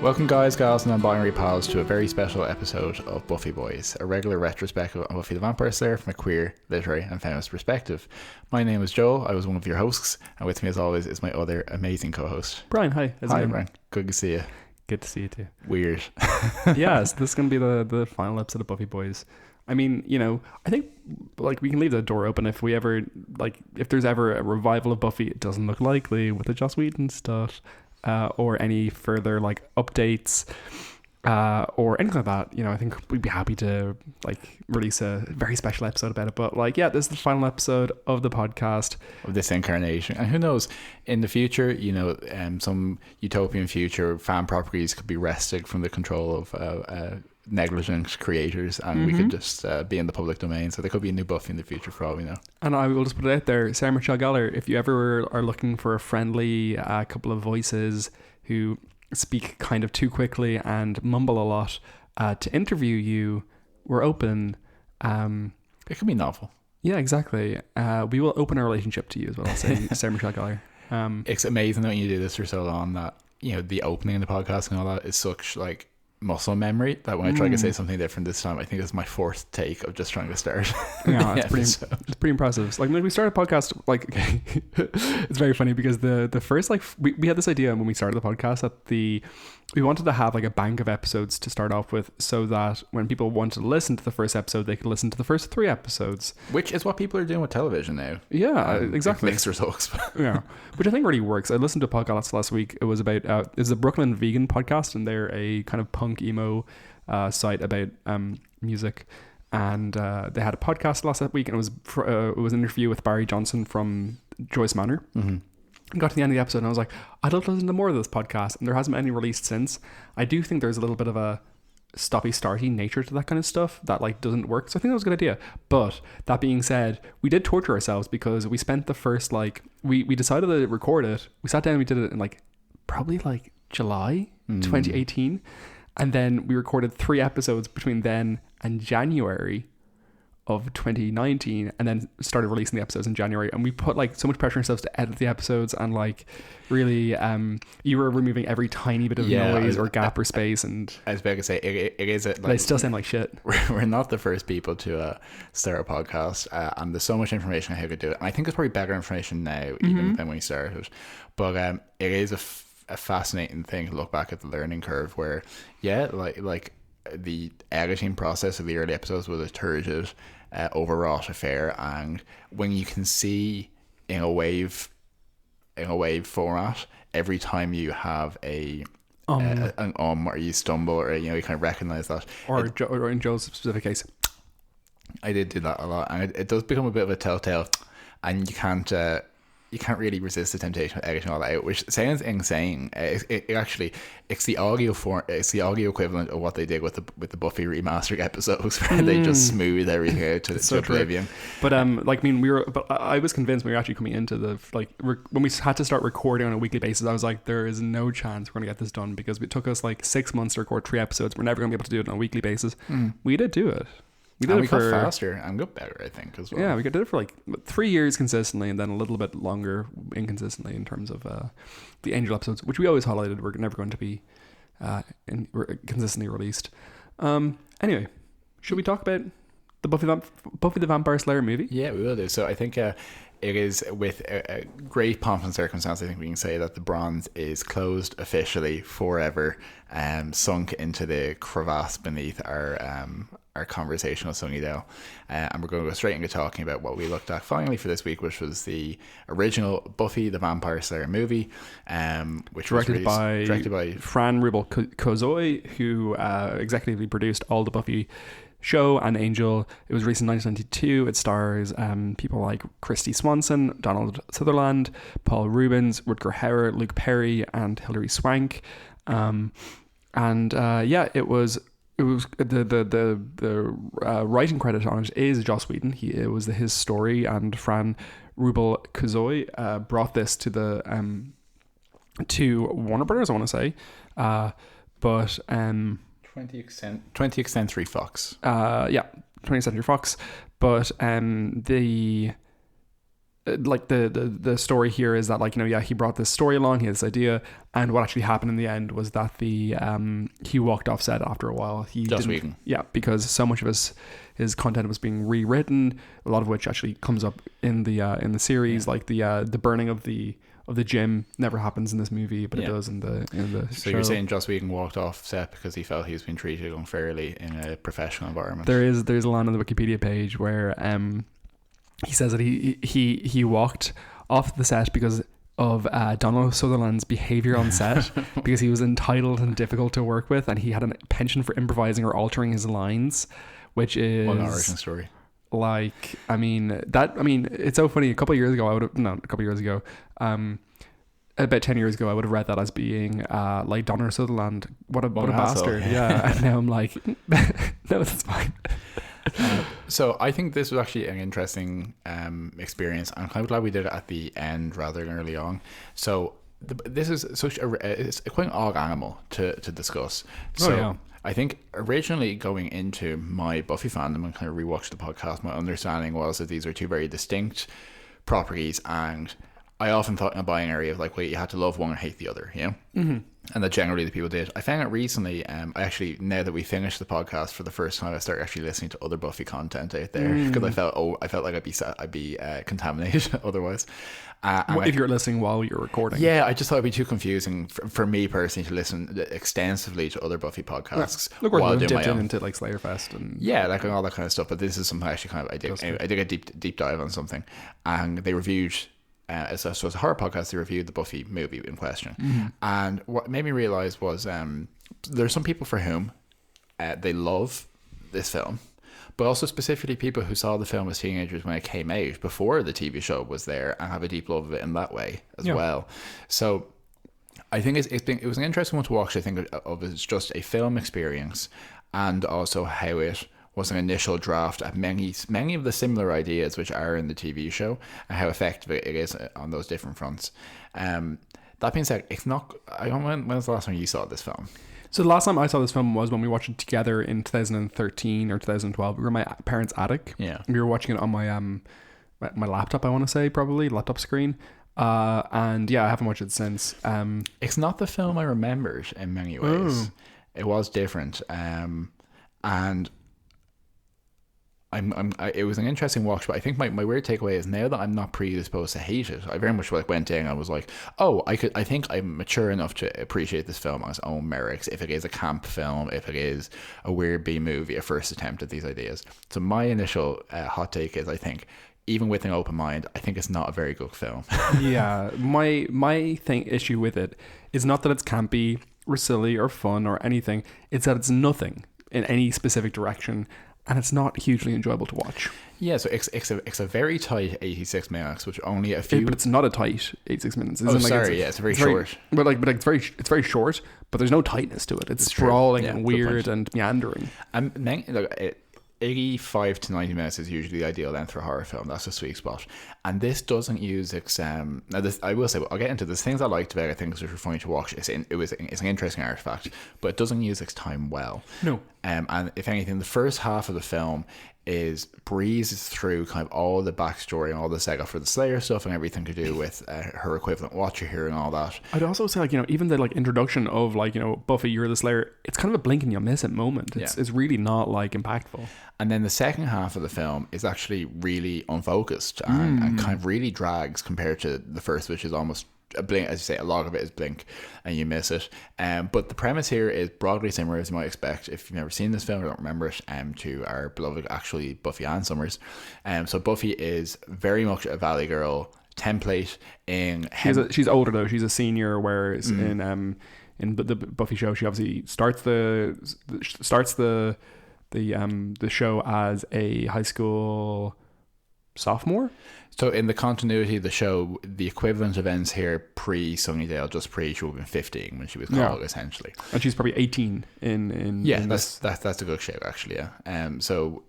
Welcome guys, gals and non-binary pals to a very special episode of Buffy Boys, a regular retrospective on Buffy the Vampire Slayer from a queer, literary and feminist perspective. My name is Joel, I was one of your hosts, and with me as always is my other amazing co-host. Brian, hi. Hi Brian, good to see you. Good to see you too. Weird. Yes, this is going to be the final episode of Buffy Boys. I mean, you know, I think like we can leave the door open if we ever, like, if there's ever a revival of Buffy. It doesn't look likely with the Joss Whedon stuff. Or any further like updates or anything like that, you know, I think we'd be happy to like release a very special episode about it. But like, yeah, this is the final episode of the podcast of this incarnation, and who knows, in the future, you know, some utopian future, fan properties could be wrested from the control of negligent creators, and we could just be in the public domain, so there could be a new Buffy in the future for all we know. And I will just put it out there, Sarah Michelle Gellar, if you ever are looking for a friendly couple of voices who speak kind of too quickly and mumble a lot to interview you, we're open. It could be novel. Yeah, exactly. We will open our relationship to you as well, I'll say. Sarah Michelle Gellar. It's amazing that when you do this for so long that, you know, the opening of the podcast and all that is such like muscle memory that when I try to say something different this time, I think it's my fourth take of just trying to start. Yeah, it's pretty impressive. Like when we started a podcast, like it's very funny because the first like we had this idea when we started the podcast that we wanted to have like a bank of episodes to start off with, so that when people wanted to listen to the first episode, they could llisten to the first 3 episodes, which is what people are doing with television now. Yeah, exactly. Mixed results. Yeah, which I think really works. I listened to a podcast last week. It was about it's a Brooklyn vegan podcast, and they're a kind of punk emo site about music, and they had a podcast last week, and it was an interview with Barry Johnson from Joyce Manor. Got to the end of the episode and I was like, I'd love to listen to more of this podcast, and there hasn't been any released since. I do think there's a little bit of a stoppy-starty nature to that kind of stuff that like doesn't work, so I think that was a good idea. But that being said, we did torture ourselves because we spent the first like we decided to record it. We sat down and we did it in like probably like July 2018, and then we recorded 3 episodes between then and January of 2019, and then started releasing the episodes in January. And we put like so much pressure on ourselves to edit the episodes, and like really you were removing every tiny bit of noise or gap or space. And I was about to say it is like, they still sound like shit. We're not the first people to start a podcast, and there's so much information on how to do it, and I think there's probably better information now even than when we started. But it is a fascinating thing to look back at the learning curve where like the editing process of the early episodes was a turgid, overwrought affair, and when you can see in a wave format, every time you have an or you stumble, or you know, you kind of recognize that, or in Joe's specific case, I did do that a lot, and it does become a bit of a telltale, and you can't really resist the temptation of editing all that out, which sounds insane. It's the audio equivalent of what they did with the Buffy remastered episodes, where they just smooth everything out to oblivion. But I was convinced when we were actually coming into the when we had to start recording on a weekly basis, I was like, there is no chance we're gonna get this done, because it took us like 6 months to record 3 episodes. We're never gonna be able to do it on a weekly basis. We did do it. We got faster and got better, I think, as well. Yeah, we did it for like 3 years consistently, and then a little bit longer inconsistently in terms of the Angel episodes, which we always highlighted were never going to be consistently released. Anyway, should we talk about the Buffy the Vampire Slayer movie? Yeah, we will do. So I think it is with a great pomp and circumstance, I think we can say that the bronze is closed officially forever, sunk into the crevasse beneath our conversational Sunnydale, and we're going to go straight into talking about what we looked at finally for this week, which was the original Buffy the Vampire Slayer movie, which directed was directed by Fran Rubel-Kozoi, who executively produced all the Buffy show and Angel. It was released in 1992. It stars people like Christy Swanson, Donald Sutherland, Paul Rubens, Rutger Hauer, Luke Perry, and Hilary Swank. It was the writing credit on it is Joss Whedon. It was his story, and Fran Rubel-Kozoi brought this to Warner Brothers, I want to say, but 20th Century Fox. 20th Century Fox. But like the story here is that, like, he brought this story along, he had this idea, and what actually happened in the end was that he walked off set after a while. Because so much of his content was being rewritten, a lot of which actually comes up in the series. Like the burning of the gym never happens in this movie, but it does in the so show. You're saying Joss Whedon walked off set because he felt he's been treated unfairly in a professional environment? There's a line on the Wikipedia page where he says that he walked off the set because of Donald Sutherland's behavior on set, because he was entitled and difficult to work with, and he had a penchant for improvising or altering his lines, which is what an origin story. Like, it's so funny. About 10 years ago, I would have read that as being like Donald Sutherland, what a bastard. Yeah. And now I'm like, no, that's fine. So I think this was actually an interesting experience. I'm kind of glad we did it at the end rather than early on. So this is it's quite an odd animal to discuss. So I think originally going into my Buffy fandom and kind of rewatched the podcast, my understanding was that these are two very distinct properties, and I often thought in a binary of like, wait, you had to love one or hate the other, Mm-hmm. And that generally the people did. I found it recently, I actually, now that we finished the podcast for the first time, I started actually listening to other Buffy content out there, because I felt like I'd be contaminated otherwise. If you're listening while you're recording. Yeah, I just thought it'd be too confusing for me personally to listen extensively to other Buffy podcasts. Look, we're dipped into like Slayer Fest and like all that kind of stuff. But this is something I actually kind of I did a deep dive on something, and they reviewed. As a horror podcast, they reviewed the Buffy movie in question, and what made me realize was there's some people for whom they love this film, but also specifically people who saw the film as teenagers when it came out before the TV show was there and have a deep love of it in that way as well. So I think it was an interesting one to watch. I think of as just a film experience, and also how it was an initial draft at many of the similar ideas which are in the TV show, and how effective it is on those different fronts. That being said, it's not. When was the last time you saw this film? So the last time I saw this film was when we watched it together in 2013 or 2012. We were in my parents' attic. Yeah, we were watching it on my laptop. I want to say probably laptop screen. And I haven't watched it since. It's not the film I remembered in many ways. It was different, and it was an interesting watch, but I think my weird takeaway is now that I'm not predisposed to hate it, I very much went in and I was like, I think I'm mature enough to appreciate this film on its own merits, if it is a camp film, if it is a weird B movie, a first attempt at these ideas. So my initial hot take is, I think, even with an open mind, I think it's not a very good film. Yeah, my issue with it is not that it's campy or silly or fun or anything, it's that it's nothing in any specific direction, and it's not hugely enjoyable to watch. Yeah, so it's a very tight 86 minutes, which only a few. But it's not a tight 86 minutes. It's very short. But it's very short. But there's no tightness to it. It's sprawling and weird and meandering. 85 to 90 minutes is usually the ideal length for a horror film. That's a sweet spot. And this doesn't use its now this, I will say, I'll get into this. Things I liked about it, things which were funny to watch. It's an interesting artifact, but it doesn't use its time well. No. And if anything, the first half of the film breezes through kind of all the backstory and all the setup for the Slayer stuff and everything to do with her equivalent Watcher here and all that. I'd also say, even the introduction of Buffy, you're the Slayer, it's kind of a blink and you miss it moment. It's really not impactful. And then the second half of the film is actually really unfocused and kind of really drags compared to the first, which is almost a blink. As you say, a lot of it is blink and you miss it. But the premise here is broadly similar, as you might expect if you've never seen this film or don't remember it, to our beloved actually Buffy Ann Summers. So Buffy is very much a Valley Girl template. She's older though. She's a senior, whereas in the Buffy show, she obviously starts the show as a high school sophomore. So in the continuity of the show, the equivalent events here pre-Sunnydale, just she would have been 15 when she was called, essentially. And she's probably 18 in that's a good show, actually, yeah. So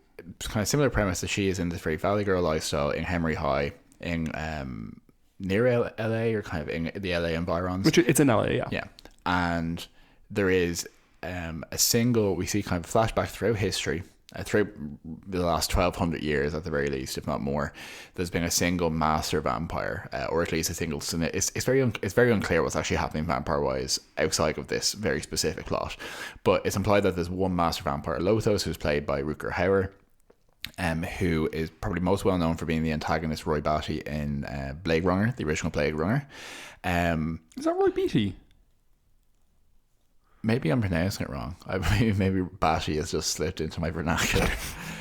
kind of similar premise that she is in this very Valley Girl lifestyle in Hemery High, in near LA, or kind of in the LA environs. Which it's in LA, yeah. Yeah. And there is a single, we see kind of flashback throughout history throughout the last 1200 years at the very least, if not more, there's been a single master vampire, or at least a single. It's very unclear what's actually happening vampire wise outside of this very specific plot, but it's implied that there's one master vampire, Lothos, who's played by Rutger Hauer, who is probably most well known for being the antagonist Roy Batty in Blade Runner, the original Blade Runner. Is that Roy Beatty? Maybe I'm pronouncing it wrong. Maybe Batty has just slipped into my vernacular.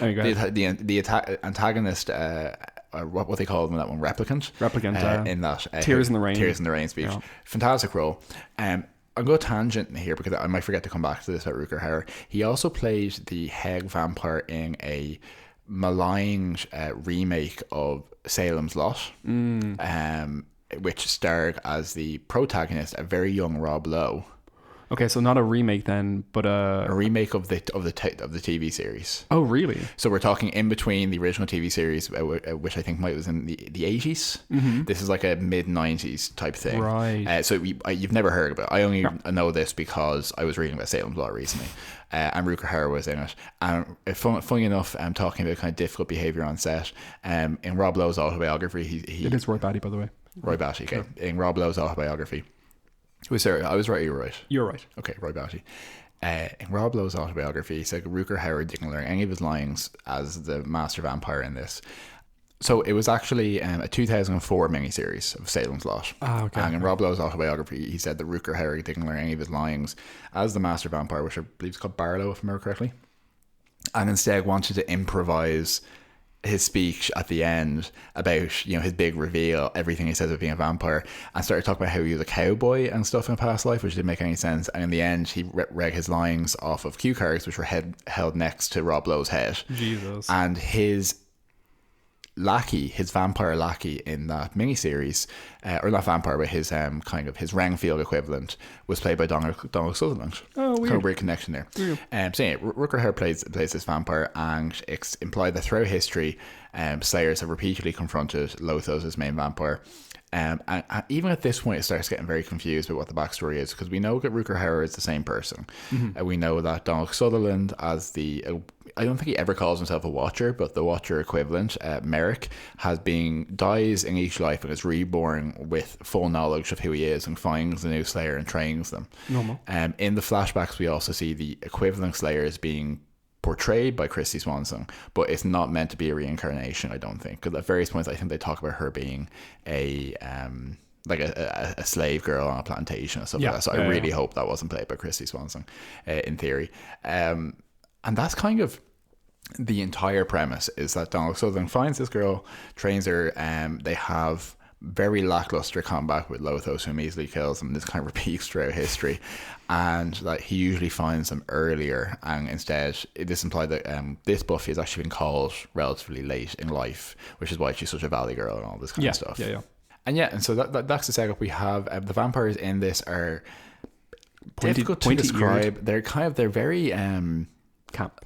There you go. The antagonist, what they call them in that one, replicant. In that Tears in the Rain. Tears in the Rain speech. Yeah. Fantastic role. I'm going to tangent here because I might forget to come back to this about Rutger Hauer. He also played the Heg vampire in a maligned remake of Salem's Lot, which starred as the protagonist a very young Rob Lowe. Okay, so not a remake then, but a remake of the TV series. Oh, really? So we're talking in between the original TV series, which I think was in the 80s. Mm-hmm. This is like a mid-90s type thing. Right. So you've never heard of it. I only know this because I was reading about Salem's Lot recently. And Rutger Hauer was in it. And funny enough, I'm talking about kind of difficult behaviour on set. In Rob Lowe's autobiography, he it is Roy Batty, by the way. Roy Batty, okay. Sure. In Rob Lowe's autobiography. Sorry, I was right, you were right. You're right. Okay, Roy Batty. In Rob Lowe's autobiography, he said Rutger Hauer didn't learn any of his lines as the master vampire in this. So it was actually a 2004 miniseries of Salem's Lot. Oh, okay. And in Rob Lowe's autobiography, he said that Rutger Hauer didn't learn any of his lines as the master vampire, which I believe is called Barlow, if I remember correctly, and instead wanted to improvise his speech at the end about his big reveal, everything he says about being a vampire, and started talking about how he was a cowboy and stuff in a past life, which didn't make any sense. And in the end, he read his lines off of cue cards, which were held next to Rob Lowe's head. Jesus. And his lackey, his vampire lackey in that miniseries, or not vampire, but his kind of his Renfield equivalent, was played by Donald Sutherland. Oh, weird. Kind of weird connection there. Weird. So yeah, Rutger Hauer plays this vampire, and it's implied that throughout history, Slayers have repeatedly confronted Lothos as main vampire. And even at this point, it starts getting very confused about what the backstory is, because we know that Rutger Hauer is the same person. Mm-hmm. We know that Donald Sutherland, as the I don't think he ever calls himself a Watcher, but the Watcher equivalent, Merrick, dies in each life and is reborn with full knowledge of who he is and finds the new Slayer and trains them. Normal. In the flashbacks, we also see the equivalent Slayers being portrayed by Christy Swanson, but it's not meant to be a reincarnation, I don't think, because at various points I think they talk about her being a slave girl on a plantation or something like that. So I really hope that wasn't played by Christy Swanson, in theory. And that's kind of the entire premise, is that Donald Sutherland finds this girl, trains her, they have very lackluster combat with Lothos, who immediately kills him. This kind of repeats throughout history, and that he usually finds them earlier, and instead this implied that this Buffy has actually been called relatively late in life, which is why she's such a valley girl and all this kind of stuff. And so that's the setup. We have the vampires in this are difficult to describe. They're very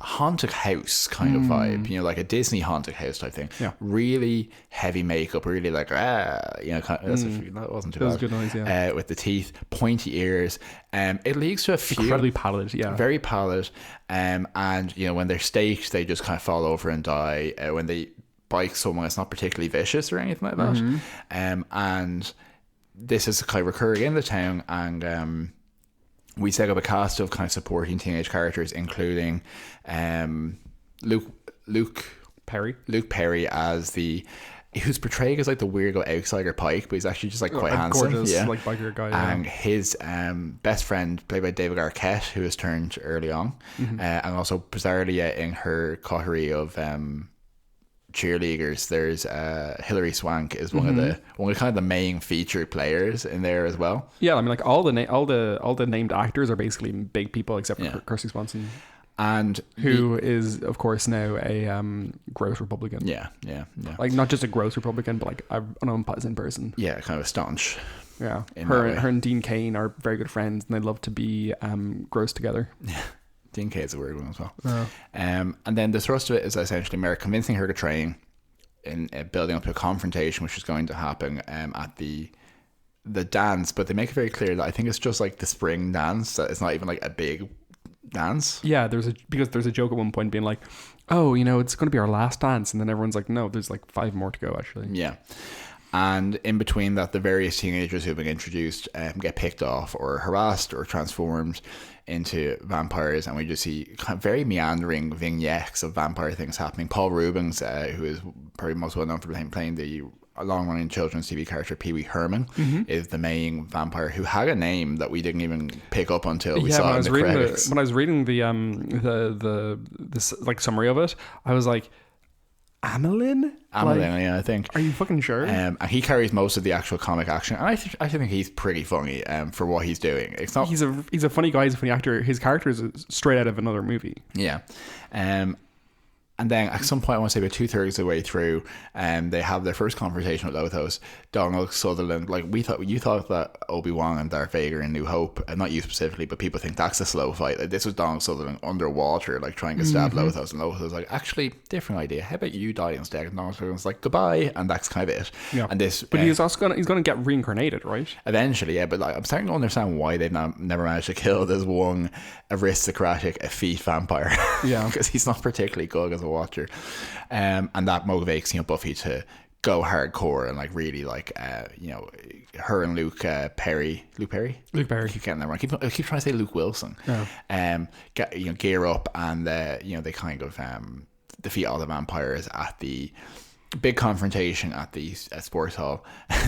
haunted house kind of vibe, like a Disney haunted house type thing. Really heavy makeup, really like that wasn't too bad. That was a good noise, with the teeth, pointy ears. It leads to a few incredibly pallid, very pallid. And when they're staked, they just kind of fall over and die. When they bite someone, it's not particularly vicious or anything like that. And this is kind of recurring in the town, and we set up a cast of kind of supporting teenage characters, including Luke Perry as who's portrayed as like the weirdo outsider Pike, but he's actually just like quite handsome, gorgeous, like biker guy. And his best friend, played by David Arquette, who has turned early on, and also bizarrely in her coterie of cheerleaders, there's Hilary Swank is one of the kind of the main featured players in there as well. I mean, like all the named actors are basically big people except for Kirsty Swanson, and who is of course now a gross Republican. Like not just a gross Republican, but like an unpleasant person. Kind of staunch. Her and Dean Cain are very good friends, and they love to be gross together. Dean Cain's a weird one as well. And then the thrust of it is essentially Merrick convincing her to train in building up to a confrontation which is going to happen at the dance, but they make it very clear that I think it's just like the spring dance, that it's not even like a big dance. Yeah, because there's a joke at one point being like, oh, it's going to be our last dance, and then everyone's like, no, there's like 5 more to go actually. Yeah. And in between that, the various teenagers who've been introduced get picked off or harassed or transformed into vampires, and we just see kind of very meandering vignettes of vampire things happening. Paul Rubens, who is probably most well known for playing the long-running children's TV character Pee Wee Herman, is the main vampire who had a name that we didn't even pick up until we saw it in the credits. When I was reading the like summary of it, I was like, Amelin, yeah, I think. Are you fucking sure? And he carries most of the actual comic action, and I think he's pretty funny for what he's doing. It's not. He's a funny guy. He's a funny actor. His character is straight out of another movie. Yeah, and then at some point, I want to say about 2/3 of the way through, they have their first conversation with Lothos. Donald Sutherland, like you thought that Obi-Wan and Darth Vader in New Hope, and not you specifically, but people think that's a slow fight. Like, this was Donald Sutherland underwater, like trying to stab Lothos, and Lothos was like, actually, different idea. How about you die instead? And Donald Sutherland's like, goodbye, and that's kind of it. Yeah. And this, but he's also he's gonna get reincarnated, right? Eventually, yeah. But like, I'm starting to understand why they've never managed to kill this one aristocratic, effete vampire. Yeah, because he's not particularly good as a watcher. And that motivates Buffy to go hardcore and like really like her and Luke Perry I keep getting that wrong. I keep trying to say Luke Wilson. Gear up and they kind of defeat all the vampires at the big confrontation at the sports hall,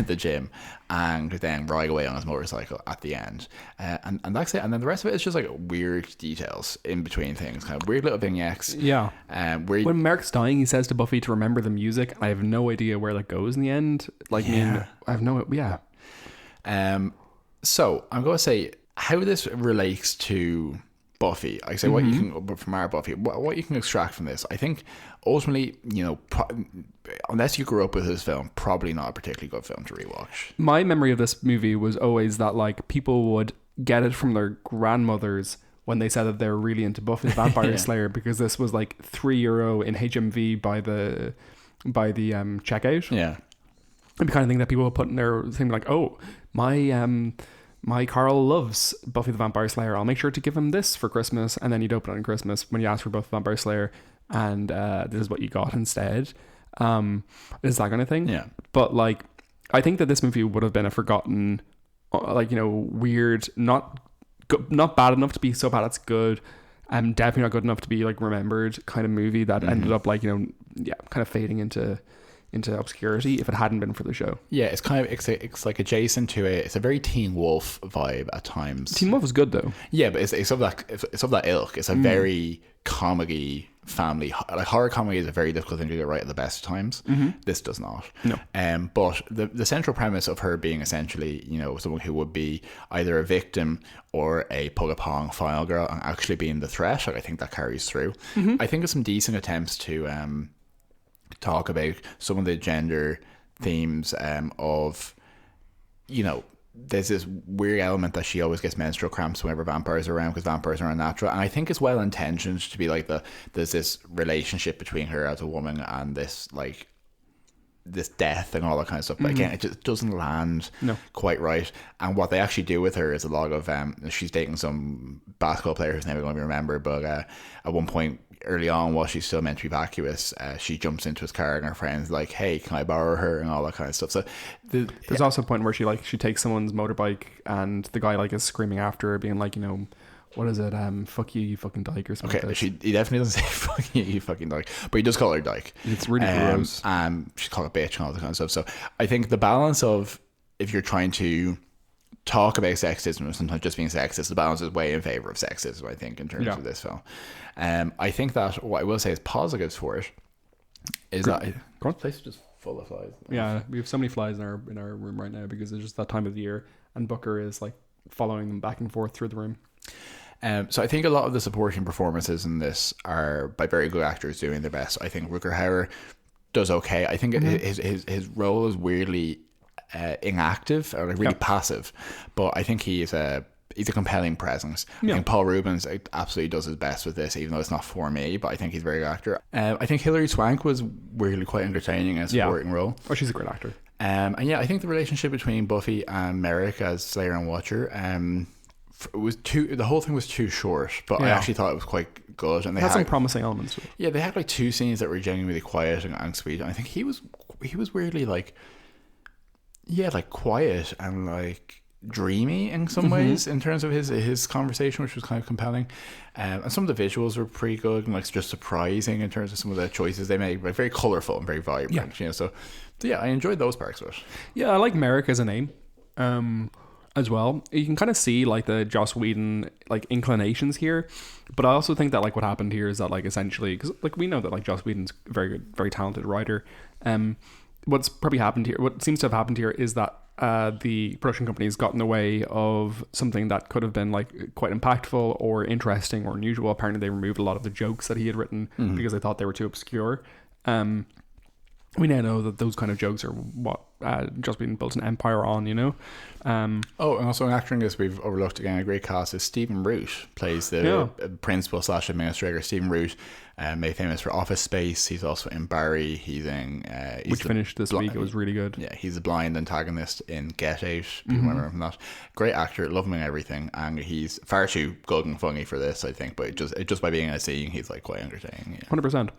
the gym, and then ride away on his motorcycle at the end, and that's it. And then the rest of it is just like weird details in between things, kind of weird little vignettes. Yeah. When Merrick's dying, he says to Buffy to remember the music. I have no idea where that goes in the end. Like, I have no. Yeah. So I'm going to say how this relates to Buffy. I say what you can from our Buffy, what you can extract from this. I think ultimately, unless you grew up with this film, probably not a particularly good film to rewatch. My memory of this movie was always that like people would get it from their grandmothers when they said that they were really into Buffy the Vampire Slayer, because this was like €3 in HMV by the checkout. Yeah. And the kind of thing that people would put in their thing, like, oh, my Carl loves Buffy the Vampire Slayer. I'll make sure to give him this for Christmas. And then you'd open it on Christmas when you ask for Buffy the Vampire Slayer, and this is what you got instead. Is that kind of thing. Yeah. But like, I think that this movie would have been a forgotten, weird, not bad enough to be so bad it's good, definitely not good enough to be like remembered kind of movie that ended up like, kind of fading into obscurity if it hadn't been for the show. Yeah, it's kind of it's like adjacent to it's a very Teen Wolf vibe at times. Teen Wolf was good though. Yeah, but it's of that ilk. It's a very comedy family, like horror comedy is a very difficult thing to get right at the best of times. This does not. No. But the central premise of her being essentially, someone who would be either a victim or a Pugapong final girl, and actually being the threat, like, I think that carries through. I think of some decent attempts to talk about some of the gender themes of, there's this weird element that she always gets menstrual cramps whenever vampires are around because vampires are unnatural, and I think it's well intentioned to be like there's this relationship between her as a woman and this like this death and all that kind of stuff, but again, it just doesn't land quite right. And what they actually do with her is a lot of she's dating some basketball player whose name I don't even remember, but at one point early on, while she's still meant to be vacuous, she jumps into his car and her friend's like, hey, can I borrow her, and all that kind of stuff. So there's also a point where she takes someone's motorbike and the guy like is screaming after her, being like, what is it? Fuck you, you fucking dyke, or something. Okay, he definitely doesn't say fuck you, you fucking dyke, but he does call her dyke. It's really gross. She's called a bitch and all that kind of stuff. So I think the balance of, if you're trying to talk about sexism or sometimes just being sexist, the balance is way in favor of sexism, I think, in terms of this film. I think that what I will say is positives for it is that the place is just full of flies. Yeah, we have so many flies in our room right now because it's just that time of the year, and Booker is like following them back and forth through the room. So I think a lot of the supporting performances in this are by very good actors doing their best. I think Rutger Hauer does okay. I think his role is weirdly inactive or like really passive, but I think he's a compelling presence. I think Paul Rubens absolutely does his best with this, even though it's not for me, but I think he's a very good actor. I think Hilary Swank was weirdly quite entertaining in a supporting role. Oh, she's a great actor. And I think the relationship between Buffy and Merrick as Slayer and Watcher, it was too. The whole thing was too short, but I actually thought it was quite good. And they had some promising elements to it. Yeah, they had like 2 scenes that were genuinely quiet and sweet. And I think he was weirdly like, like quiet and like dreamy in some ways in terms of his conversation, which was kind of compelling. And some of the visuals were pretty good and like just surprising in terms of some of the choices they made, like very colorful and very vibrant. So yeah, I enjoyed those parts of it. Yeah, I like Merrick as a name as well. You can kind of see like the Joss Whedon like inclinations here, but I also think that like what happened here is that like essentially, because like we know that like Joss Whedon's a very good, very talented writer. What's probably happened here, what seems to have happened here, is that the production company has gotten in the way of something that could have been like quite impactful or interesting or unusual. Apparently they removed a lot of the jokes that he had written because they thought they were too obscure. We now know that those kind of jokes are what Joss Whedon built an empire on, you know. And also an actor in this we've overlooked again, a great cast, is Stephen Root, plays the principal / administrator. Stephen Root, made famous for Office Space. He's also in Barry. He's in which finished this week. It was really good. Yeah, he's a blind antagonist in Get Out. People remember him from that. Great actor, love him in everything, and he's far too good and funny for this, I think. But just by being in a scene, he's like quite entertaining. 100%.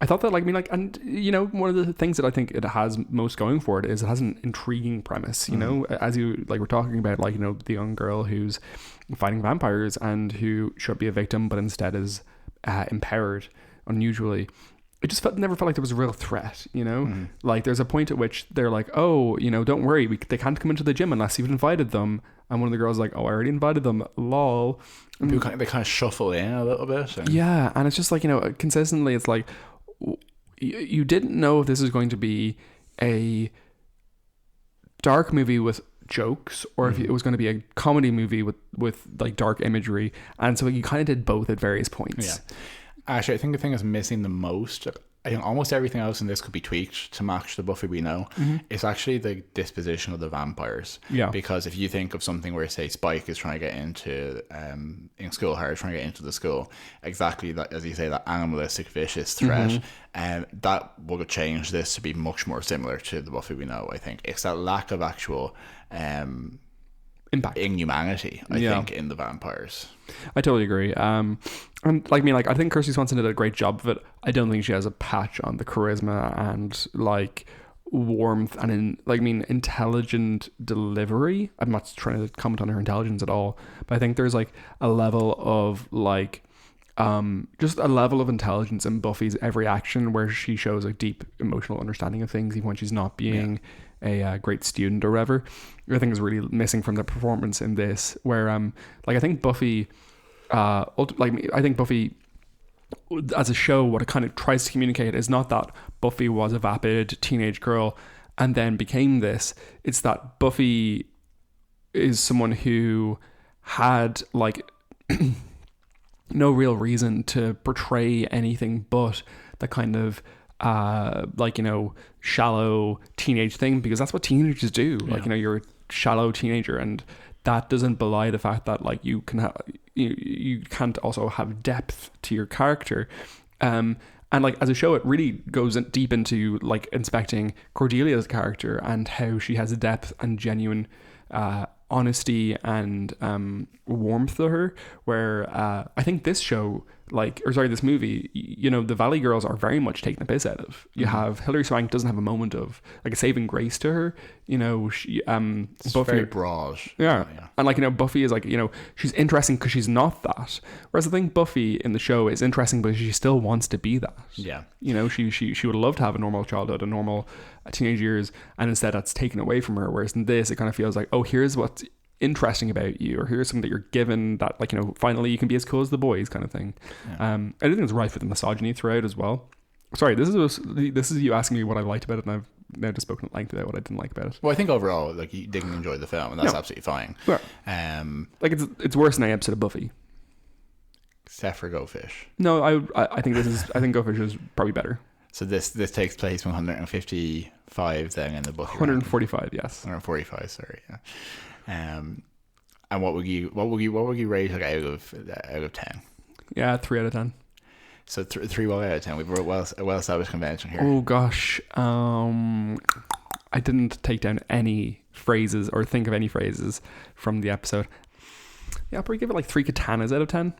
I thought that, like, I mean, like, and you know, one of the things that I think it has most going for it is it has an intriguing premise. You know, as you like, we're talking about, like, you know, the young girl who's fighting vampires and who should be a victim, but instead is empowered unusually. It just never felt like there was a real threat, you know? Like, there's a point at which they're like, oh, you know, don't worry, they can't come into the gym unless you've invited them. And one of the girls is like, oh, I already invited them, lol. They kind of shuffle in a little bit. Yeah, and it's just like, you know, consistently it's like, you didn't know if this is going to be a dark movie with jokes or if it was going to be a comedy movie with like dark imagery. And so you kind of did both at various points. Yeah. Actually, I think the thing that's missing the most, I think almost everything else in this could be tweaked to match the Buffy we know. It's actually the disposition of the vampires. Yeah. Because if you think of something where, say, Spike is trying to get into, in school, Harry trying to get into the school, exactly that, as you say, that animalistic, vicious threat, that would change this to be much more similar to the Buffy we know, I think. It's that lack of actual impact, inhumanity, I think, in the vampires. I totally agree. And like, I mean, like, I think Kirsty Swanson did a great job of it. I don't think she has a patch on the charisma and like warmth and intelligent delivery. I'm not trying to comment on her intelligence at all, but I think there's like a level of like just a level of intelligence in Buffy's every action where she shows a deep emotional understanding of things, even when she's not being a great student or whatever. I think is really missing from the performance in this, where like I think Buffy as a show, what it kind of tries to communicate is not that Buffy was a vapid teenage girl and then became this. It's that Buffy is someone who had like no real reason to portray anything but the kind of like, you know, shallow teenage thing, because that's what teenagers do. Like, you know, you're a shallow teenager, and that doesn't belie the fact that like you can have you can't also have depth to your character. And like as a show, it really goes deep into like inspecting Cordelia's character and how she has a depth and genuine honesty and warmth to her, where I think this show, this movie, you know, the Valley Girls are very much taking the piss out of. You have Hilary Swank doesn't have a moment of like a saving grace to her, you know. She it's Buffy, very broad. Yeah. And like, you know, Buffy is like, you know, she's interesting because she's not that, whereas I think Buffy in the show is interesting because she still wants to be that. Yeah, you know, she would love to have a normal childhood, a normal teenage years, and instead that's taken away from her. Whereas in this, it kind of feels like, oh, here's what's interesting about you, or here's something that you're given that, like, you know, finally you can be as cool as the boys, kind of thing. I think it's rife with the misogyny throughout as well. Sorry, this is you asking me what I liked about it, and I've now just spoken at length about what I didn't like about it. Well, I think overall, like, you didn't enjoy the film, and that's absolutely fine. Yeah. Like, it's worse than any episode of Buffy, except for Go Fish. No, I think Go Fish is probably better. So this takes place 155 then in the Buffy. 145, yes. 145, sorry. Yeah. And what would you rate it out of 10? Yeah, 3 out of 10. So 3 out of 10. We've a well-established convention here. Oh gosh, I didn't take down any phrases or think of any phrases from the episode. Yeah, I'll probably give it like 3 katanas out of 10.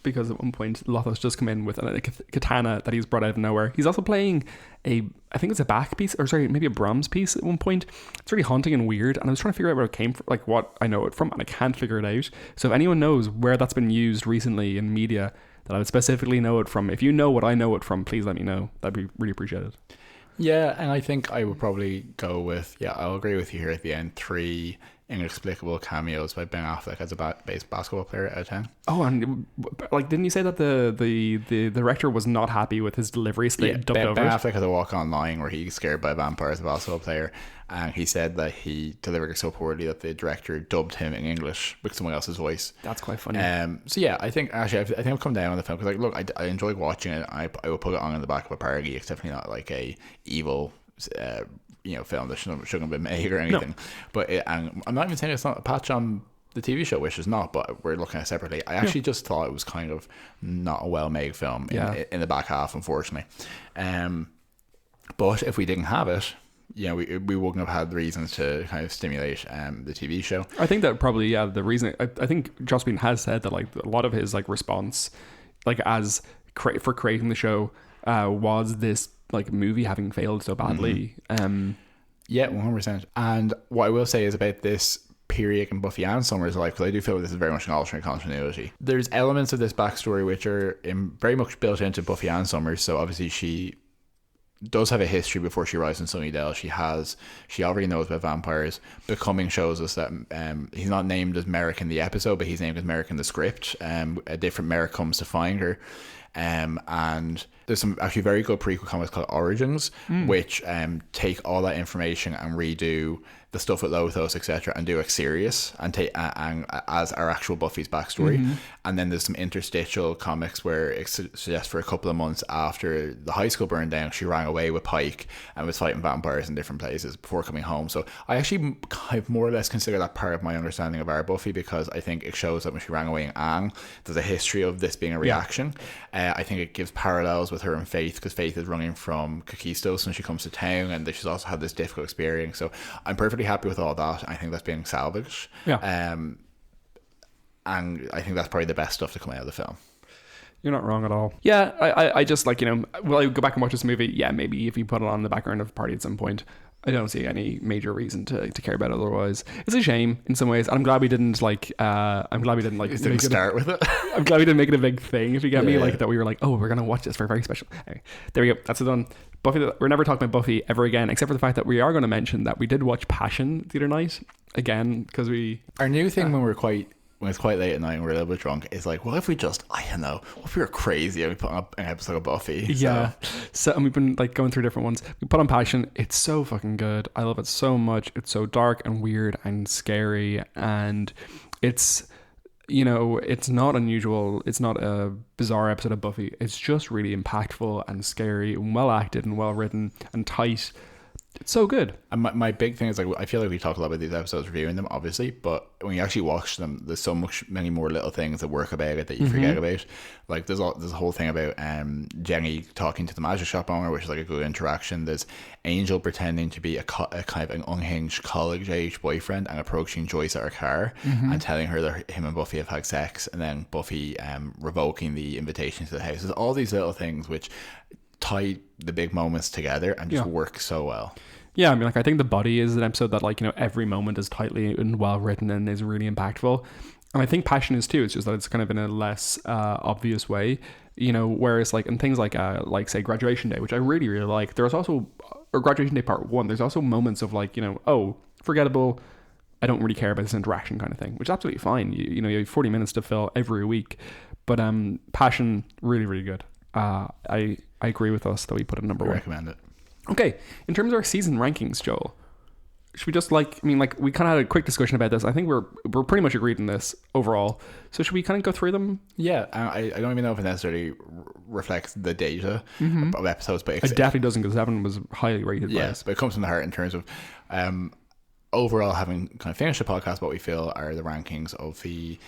Because at one point Lothos just come in with a katana that he's brought out of nowhere. He's also playing I think it's a back piece, or sorry, maybe a Brahms piece at one point. It's really haunting and weird, and I was trying to figure out where it came from, like what I know it from, and I can't figure it out. So if anyone knows where that's been used recently in media that I would specifically know it from, if you know what I know it from, please let me know. That'd be really appreciated. Yeah, and I think I would probably go with, I'll agree with you here at the end, 3 inexplicable cameos by Ben Affleck as a base basketball player out of 10. Oh, and like, didn't you say that the director was not happy with his delivery, so they dubbed over Ben it? Affleck has a walk online where he's scared by vampires as a basketball player, and he said that he delivered it so poorly that the director dubbed him in English with someone else's voice. That's quite funny. So yeah, I think I've come down on the film because, like, look, I enjoyed watching it. I will put it on in the back of a party. It's definitely not like a evil film that shouldn't have been made or anything. No. But and I'm not even saying it's not a patch on the TV show, which is not, but we're looking at it separately. I actually just thought it was kind of not a well-made film in the back half, unfortunately. But if we didn't have it, we wouldn't have had reasons to kind of stimulate the TV show. I think that probably, the reason, I think Joss Whedon has said that, like, a lot of his, like, response, like, for creating the show was this, like, movie having failed so badly. Yeah, 100%. And what I will say is about this period in Buffy and Summer's life, because I do feel like this is very much an alternate continuity. There's elements of this backstory which are very much built into Buffy and Summers. So obviously she does have a history before she arrives in Sunnydale. She already knows about vampires. Becoming shows us that he's not named as Merrick in the episode, but he's named as Merrick in the script. A different Merrick comes to find her. And there's some actually very good prequel comics called Origins, which take all that information and redo the stuff with Lothos, etc., and do it serious and take and as our actual Buffy's backstory. And then there's some interstitial comics where it suggests for a couple of months after the high school burned down, she ran away with Pike and was fighting vampires in different places before coming home. So I actually kind of more or less consider that part of my understanding of our Buffy, because I think it shows that when she ran away in Aang, there's a history of this being a reaction. I think it gives parallels with her and Faith, because Faith is running from Kakistos when she comes to town, and she's also had this difficult experience. So I'm perfectly happy with all that. I think that's being salvaged. And I think that's probably the best stuff to come out of the film. You're not wrong at all. Yeah, I just, like, will I go back and watch this movie? Yeah, maybe if you put it on in the background of a party at some point. I don't see any major reason to care about it otherwise. It's a shame in some ways, and I'm glad we didn't start with it. I'm glad we didn't make it a big thing, if you get me, like that we were like, oh, we're gonna watch this for a very special. Anyway, there we go. That's it done. Buffy. We're never talking about Buffy ever again, except for the fact that we are going to mention that we did watch Passion the other night again, because our new thing when it's quite late at night and we're a little bit drunk, is like, what if we just, I don't know, what if we were crazy and we put up an episode of Buffy? So and we've been, like, going through different ones. We put on Passion. It's so fucking good. I love it so much. It's so dark and weird and scary, and it's, it's not unusual. It's not a bizarre episode of Buffy. It's just really impactful and scary and well acted and well written and tight. It's so good. And my big thing is, like, I feel like we talk a lot about these episodes reviewing them, obviously, but when you actually watch them, there's many more little things that work about it that you forget about. Like, there's a whole thing about Jenny talking to the magic shop owner, which is like a good interaction. There's Angel pretending to be a kind of an unhinged college age boyfriend and approaching Joyce at her car and telling her that him and Buffy have had sex, and then Buffy revoking the invitation to the house. There's all these little things which tie the big moments together and just work so well. Yeah, I mean, like, I think The Body is an episode that, like, every moment is tightly and well written and is really impactful. And I think Passion is too. It's just that it's kind of in a less obvious way, whereas, like, in things like say Graduation Day, which I really, really like, there's also, or Graduation Day Part 1, there's also moments of, like, oh, forgettable, I don't really care about this interaction kind of thing, which is absolutely fine. You have 40 minutes to fill every week. But Passion, really, really good. I agree with us that we put it number 1. Recommend it. Okay, in terms of our season rankings, Joel, should we just, we kind of had a quick discussion about this. I think we're pretty much agreed on this overall. So should we kind of go through them? Yeah, I don't even know if it necessarily reflects the data of episodes, but it definitely doesn't, because 7 was highly rated. Yes, but it comes from the heart in terms of overall, having kind of finished the podcast, what we feel are the rankings of the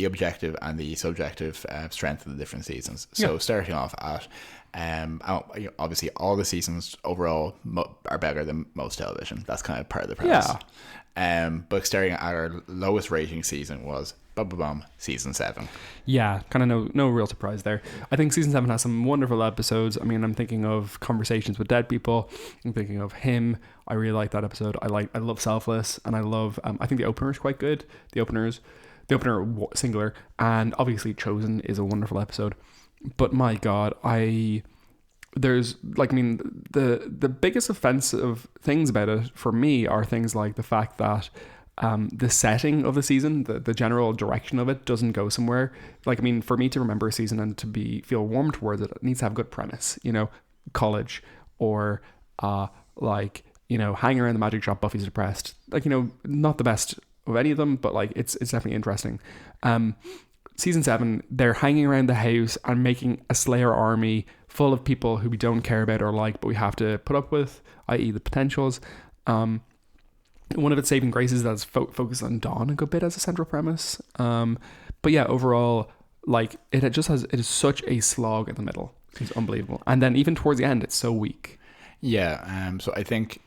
objective and the subjective strength of the different seasons. So starting off at obviously all the seasons overall are better than most television. That's kind of part of the premise. But staring at our lowest rating season was season 7. Yeah, kind of no real surprise there. I think season 7 has some wonderful episodes. I mean, I'm thinking of Conversations with Dead People. I'm thinking of Him. I really like that episode. I love Selfless, and I love. I think the opener is quite good. The opener singular, and obviously Chosen is a wonderful episode. But my God, the biggest offensive things about it for me are things like the fact that the setting of the season, the general direction of it doesn't go somewhere. Like, I mean, for me to remember a season and to feel warm towards it, it needs to have a good premise, college, or hanging around the magic shop, Buffy's depressed. Not the best of any of them, but it's definitely interesting. Season 7, they're hanging around the house and making a Slayer army full of people who we don't care about or like, but we have to put up with, i.e. the potentials. One of its saving graces is that it's focused on Dawn a good bit as a central premise. But yeah, overall, it is such a slog in the middle. It's unbelievable. And then even towards the end, it's so weak. Yeah, so I think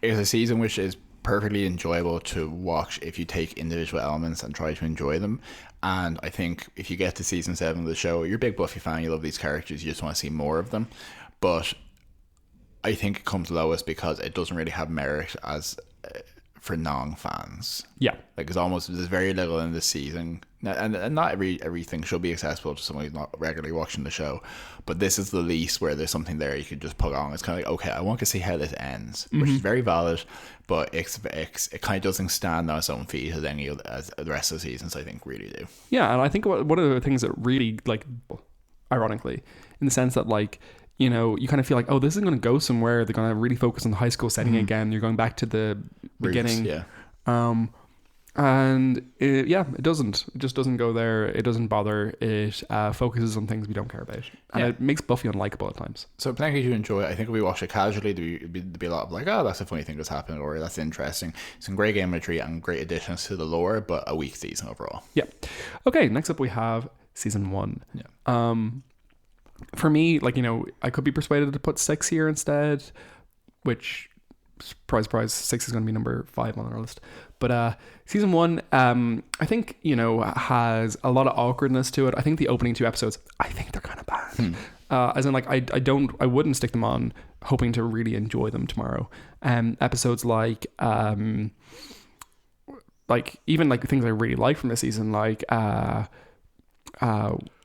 it's a season which is perfectly enjoyable to watch if you take individual elements and try to enjoy them. And I think if you get to season 7 of the show, you're a big Buffy fan, you love these characters, you just want to see more of them. But I think it comes lowest because it doesn't really have merit as for non-fans. Yeah, there's very little in this season, and not everything should be accessible to someone who's not regularly watching the show, but this is the least where there's something there you could just put on. It's kind of like, okay, I want to see how this ends, which is very valid, but it kind of doesn't stand on its own feet as the rest of the seasons, I think, really do. Yeah, and I think one of the things that really, ironically, in the sense that you kind of feel like, oh, this is going to go somewhere. They're going to really focus on the high school setting again. You're going back to the beginning. Yeah. It doesn't. It just doesn't go there. It doesn't bother. It focuses on things we don't care about. And it makes Buffy unlikable at times. So plenty to enjoy. I think if we watch it casually, there'd be a lot of oh, that's a funny thing that's happened, or that's interesting. Some great imagery and great additions to the lore, but a weak season overall. Yeah. Okay, next up we have season 1. Yeah. For me, I could be persuaded to put 6 here instead, which, surprise, 6 is going to be number 5 on our list. But season 1, I think, has a lot of awkwardness to it. I think the opening 2 episodes, I think they're kind of bad. As in, I wouldn't stick them on hoping to really enjoy them tomorrow. Episodes even things I really like from this season,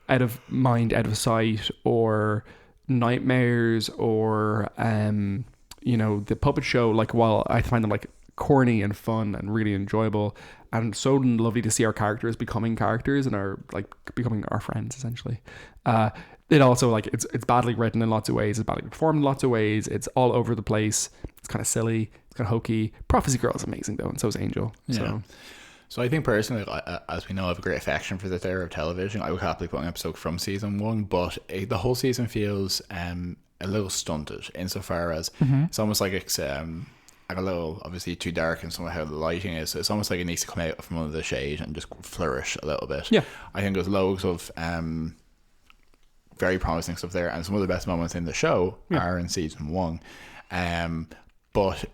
Out of Mind, Out of Sight, or Nightmares, or the puppet show, while I find them corny and fun and really enjoyable and so lovely to see our characters becoming characters and are becoming our friends, essentially. It also it's badly written in lots of ways, it's badly performed in lots of ways, it's all over the place, it's kind of silly, it's kind of hokey. Prophecy Girl is amazing though, and so is Angel. So I think personally, as we know, I have a great affection for this era of television. I would happily put an episode from season 1, but the whole season feels a little stunted insofar as it's almost like it's a little, obviously, too dark in some of how the lighting is. So it's almost like it needs to come out from under the shade and just flourish a little bit. Yeah, I think there's loads of very promising stuff there, and some of the best moments in the show are in season 1. But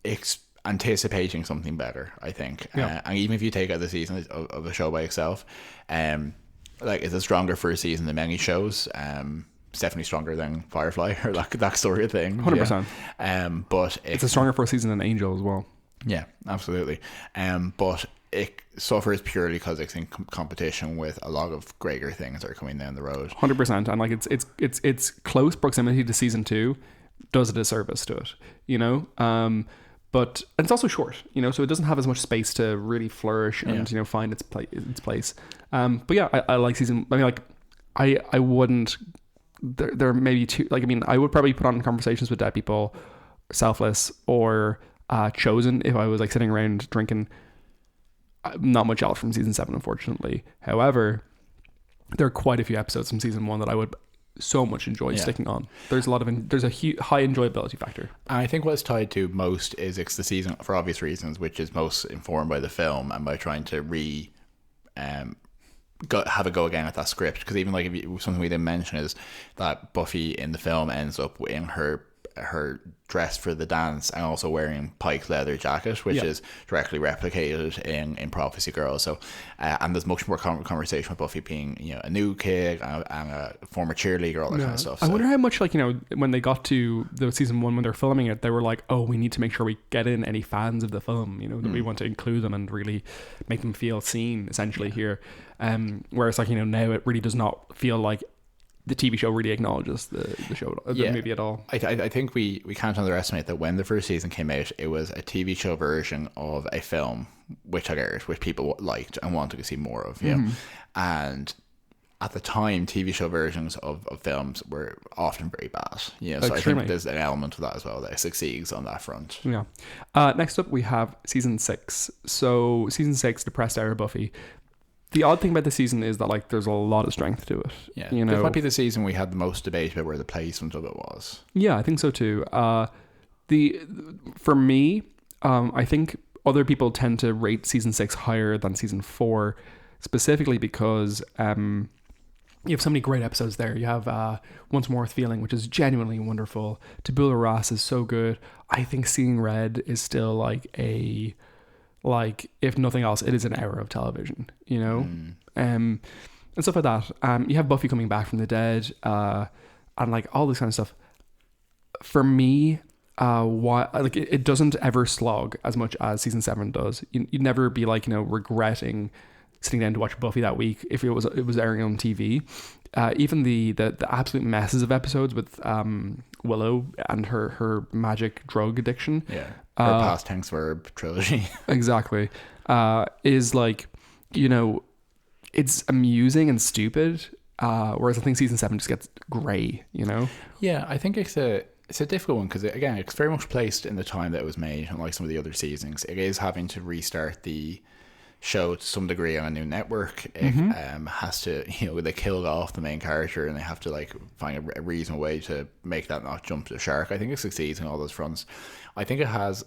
it's anticipating something better, I think. And even if you take out the season of the show by itself, it's a stronger first season than many shows. It's definitely stronger than Firefly or that sort of thing. 100%. But it's a stronger first season than Angel as well. Yeah, absolutely. But it suffers purely because it's in competition with a lot of greater things that are coming down the road. 100%. And it's close proximity to season 2 does a disservice to it, but it's also short, so it doesn't have as much space to really flourish and find its place. But yeah, I like season. I wouldn't. There may be 2. I would probably put on Conversations with Dead People, Selfless, or Chosen if I was sitting around drinking. Not much else from season 7, unfortunately. However, there are quite a few episodes from season 1 that I would so much enjoy sticking on. There's a high enjoyability factor. I think what's tied to most is it's the season, for obvious reasons, which is most informed by the film and by trying to have a go again at that script. Because even something we didn't mention is that Buffy in the film ends up in her her dressed for the dance and also wearing Pike's leather jacket, which is directly replicated in Prophecy Girl. So and there's much more conversation with Buffy being, you know, a new kid and a former cheerleader, all that kind of stuff. So. I wonder how much, like, you know, when they got to the season 1, when they're filming it, they were like, oh, we need to make sure we get in any fans of the film, you know, that we want to include them and really make them feel seen essentially here. Whereas, like, you know, now it really does not feel like the TV show really acknowledges the show, the movie at all. I think we can't underestimate that when the first season came out, it was a TV show version of a film which people liked and wanted to see more of. You know? And at the time, TV show versions of films were often very bad. You know, so I think there's an element of that as well that succeeds on that front. Yeah. Next up, we have season 6. So season 6, Depressed Era Buffy. The odd thing about the season is that, like, there's a lot of strength to it. Yeah, you know, this might be the season we had the most debate about where the placement of it was. Yeah, I think so too. For me, I think other people tend to rate season 6 higher than season 4, specifically because you have so many great episodes there. You have Once More with Feeling, which is genuinely wonderful. Tabula Rasa is so good. I think Seeing Red is still like, if nothing else, it is an era of television, you know? And stuff like that. You have Buffy coming back from the dead, and like all this kind of stuff. For me, it doesn't ever slog as much as season 7 does. You'd never be like, you know, regretting sitting down to watch Buffy that week if it was airing on TV. Even the absolute messes of episodes with Willow and her magic drug addiction. Yeah. Her past tense verb trilogy. Exactly. Is like, you know, it's amusing and stupid. Whereas I think season 7 just gets grey, you know? Yeah, I think it's a difficult one because, again, it's very much placed in the time that it was made, unlike some of the other seasons. It is having to restart the show to some degree on a new network. It has to, you know, they killed off the main character and they have to like find a reasonable way to make that not jump the shark. I think it succeeds on all those fronts. I think it has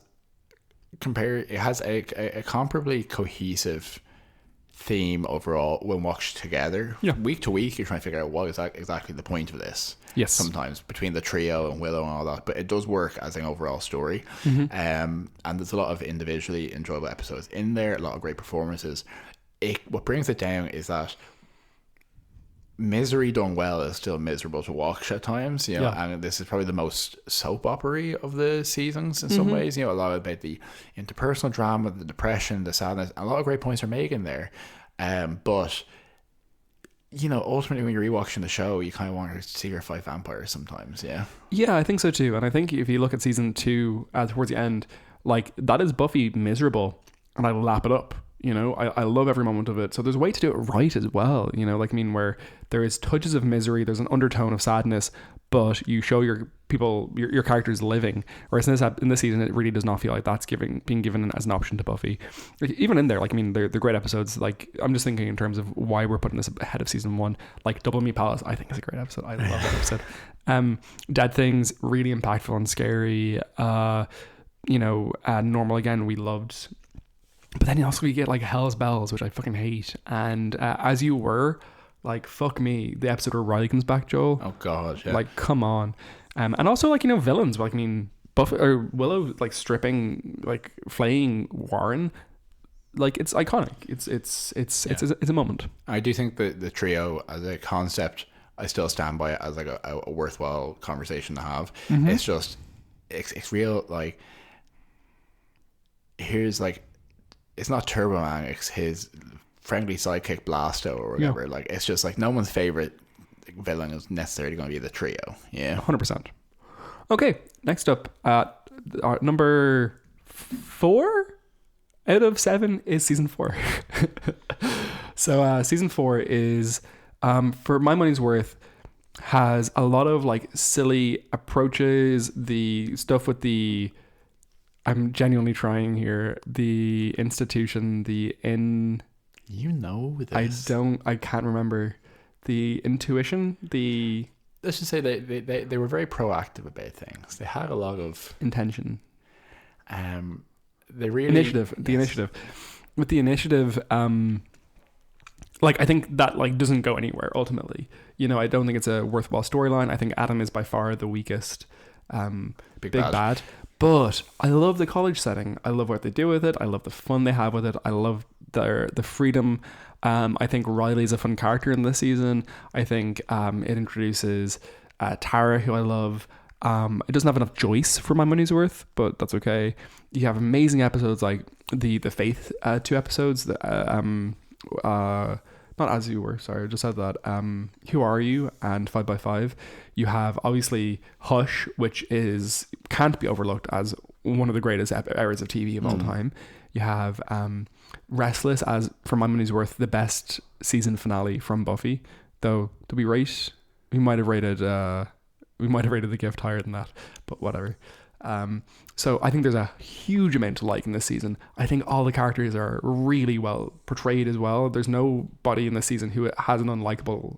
a comparably cohesive theme overall when watched together. Week to week you're trying to figure out what is exactly the point of this. Yes, sometimes between the trio and Willow and all that, but it does work as an overall story. And there's a lot of individually enjoyable episodes in there, a lot of great performances. What brings it down is that misery done well is still miserable to watch at times, you know. And this is probably the most soap opera of the seasons in some ways, you know. A lot about the interpersonal drama, the depression, the sadness, a lot of great points are made in there, but you know, ultimately when you're rewatching the show, you kind of want to see her fight vampires sometimes. Yeah, I think so too. And I think if you look at season 2 towards the end, like, that is Buffy miserable and I lap it up. You know, I love every moment of it. So there's a way to do it right as well. You know, like, I mean, where there is touches of misery, there's an undertone of sadness, but you show your characters living. Whereas in this season, it really does not feel like that's being given as an option to Buffy. Like, even in there, like, I mean, they're great episodes. Like, I'm just thinking in terms of why we're putting this ahead of season 1. Like, Double Me Palace, I think is a great episode. I love that episode. Dead Things, really impactful and scary. You know, Normal Again, we loved. But then also you get like Hell's Bells, which I fucking hate. And As You Were, like, fuck me, the episode where Riley comes back, Joel. Oh god, yeah. Like, come on. And also, like, you know, villains. Like, I mean, Buffy or Willow, like, stripping, like, flaying Warren. Like, it's iconic. It's a moment. I do think that the trio as a concept, I still stand by it as like a worthwhile conversation to have. It's just, it's real. Like, here's like, it's not Turbo Man, it's his friendly sidekick Blasto or whatever. Yeah. Like, it's just like no one's favorite villain is necessarily going to be the trio. Yeah, 100%. Okay, next up, number 4 out of 7 is season 4. So season 4 is, for my money's worth, has a lot of like silly approaches. The stuff with the, I'm genuinely trying here, the institution, you know this. I can't remember. The intuition, let's just say they were very proactive about things. They had a lot of intention. They really initiative. The initiative. With the initiative, like, I think that like doesn't go anywhere ultimately. You know, I don't think it's a worthwhile storyline. I think Adam is by far the weakest. Big bad. But I love the college setting. I love what they do with it. I love the fun they have with it. I love the freedom. I think Riley's a fun character in this season. I think it introduces Tara, who I love. It doesn't have enough Joyce for my money's worth, but that's okay. You have amazing episodes like the Faith 2 episodes. Not As You Were, sorry, I just said that. Who Are You and 5x5. You have obviously Hush, which can't be overlooked as one of the greatest eras of TV of all time. You have Restless as, for my money's worth, the best season finale from Buffy. Though, to be right, we might have rated The Gift higher than that, but whatever. So I think there's a huge amount to like in this season. I think all the characters are really well portrayed as well. There's nobody in this season who has an unlikable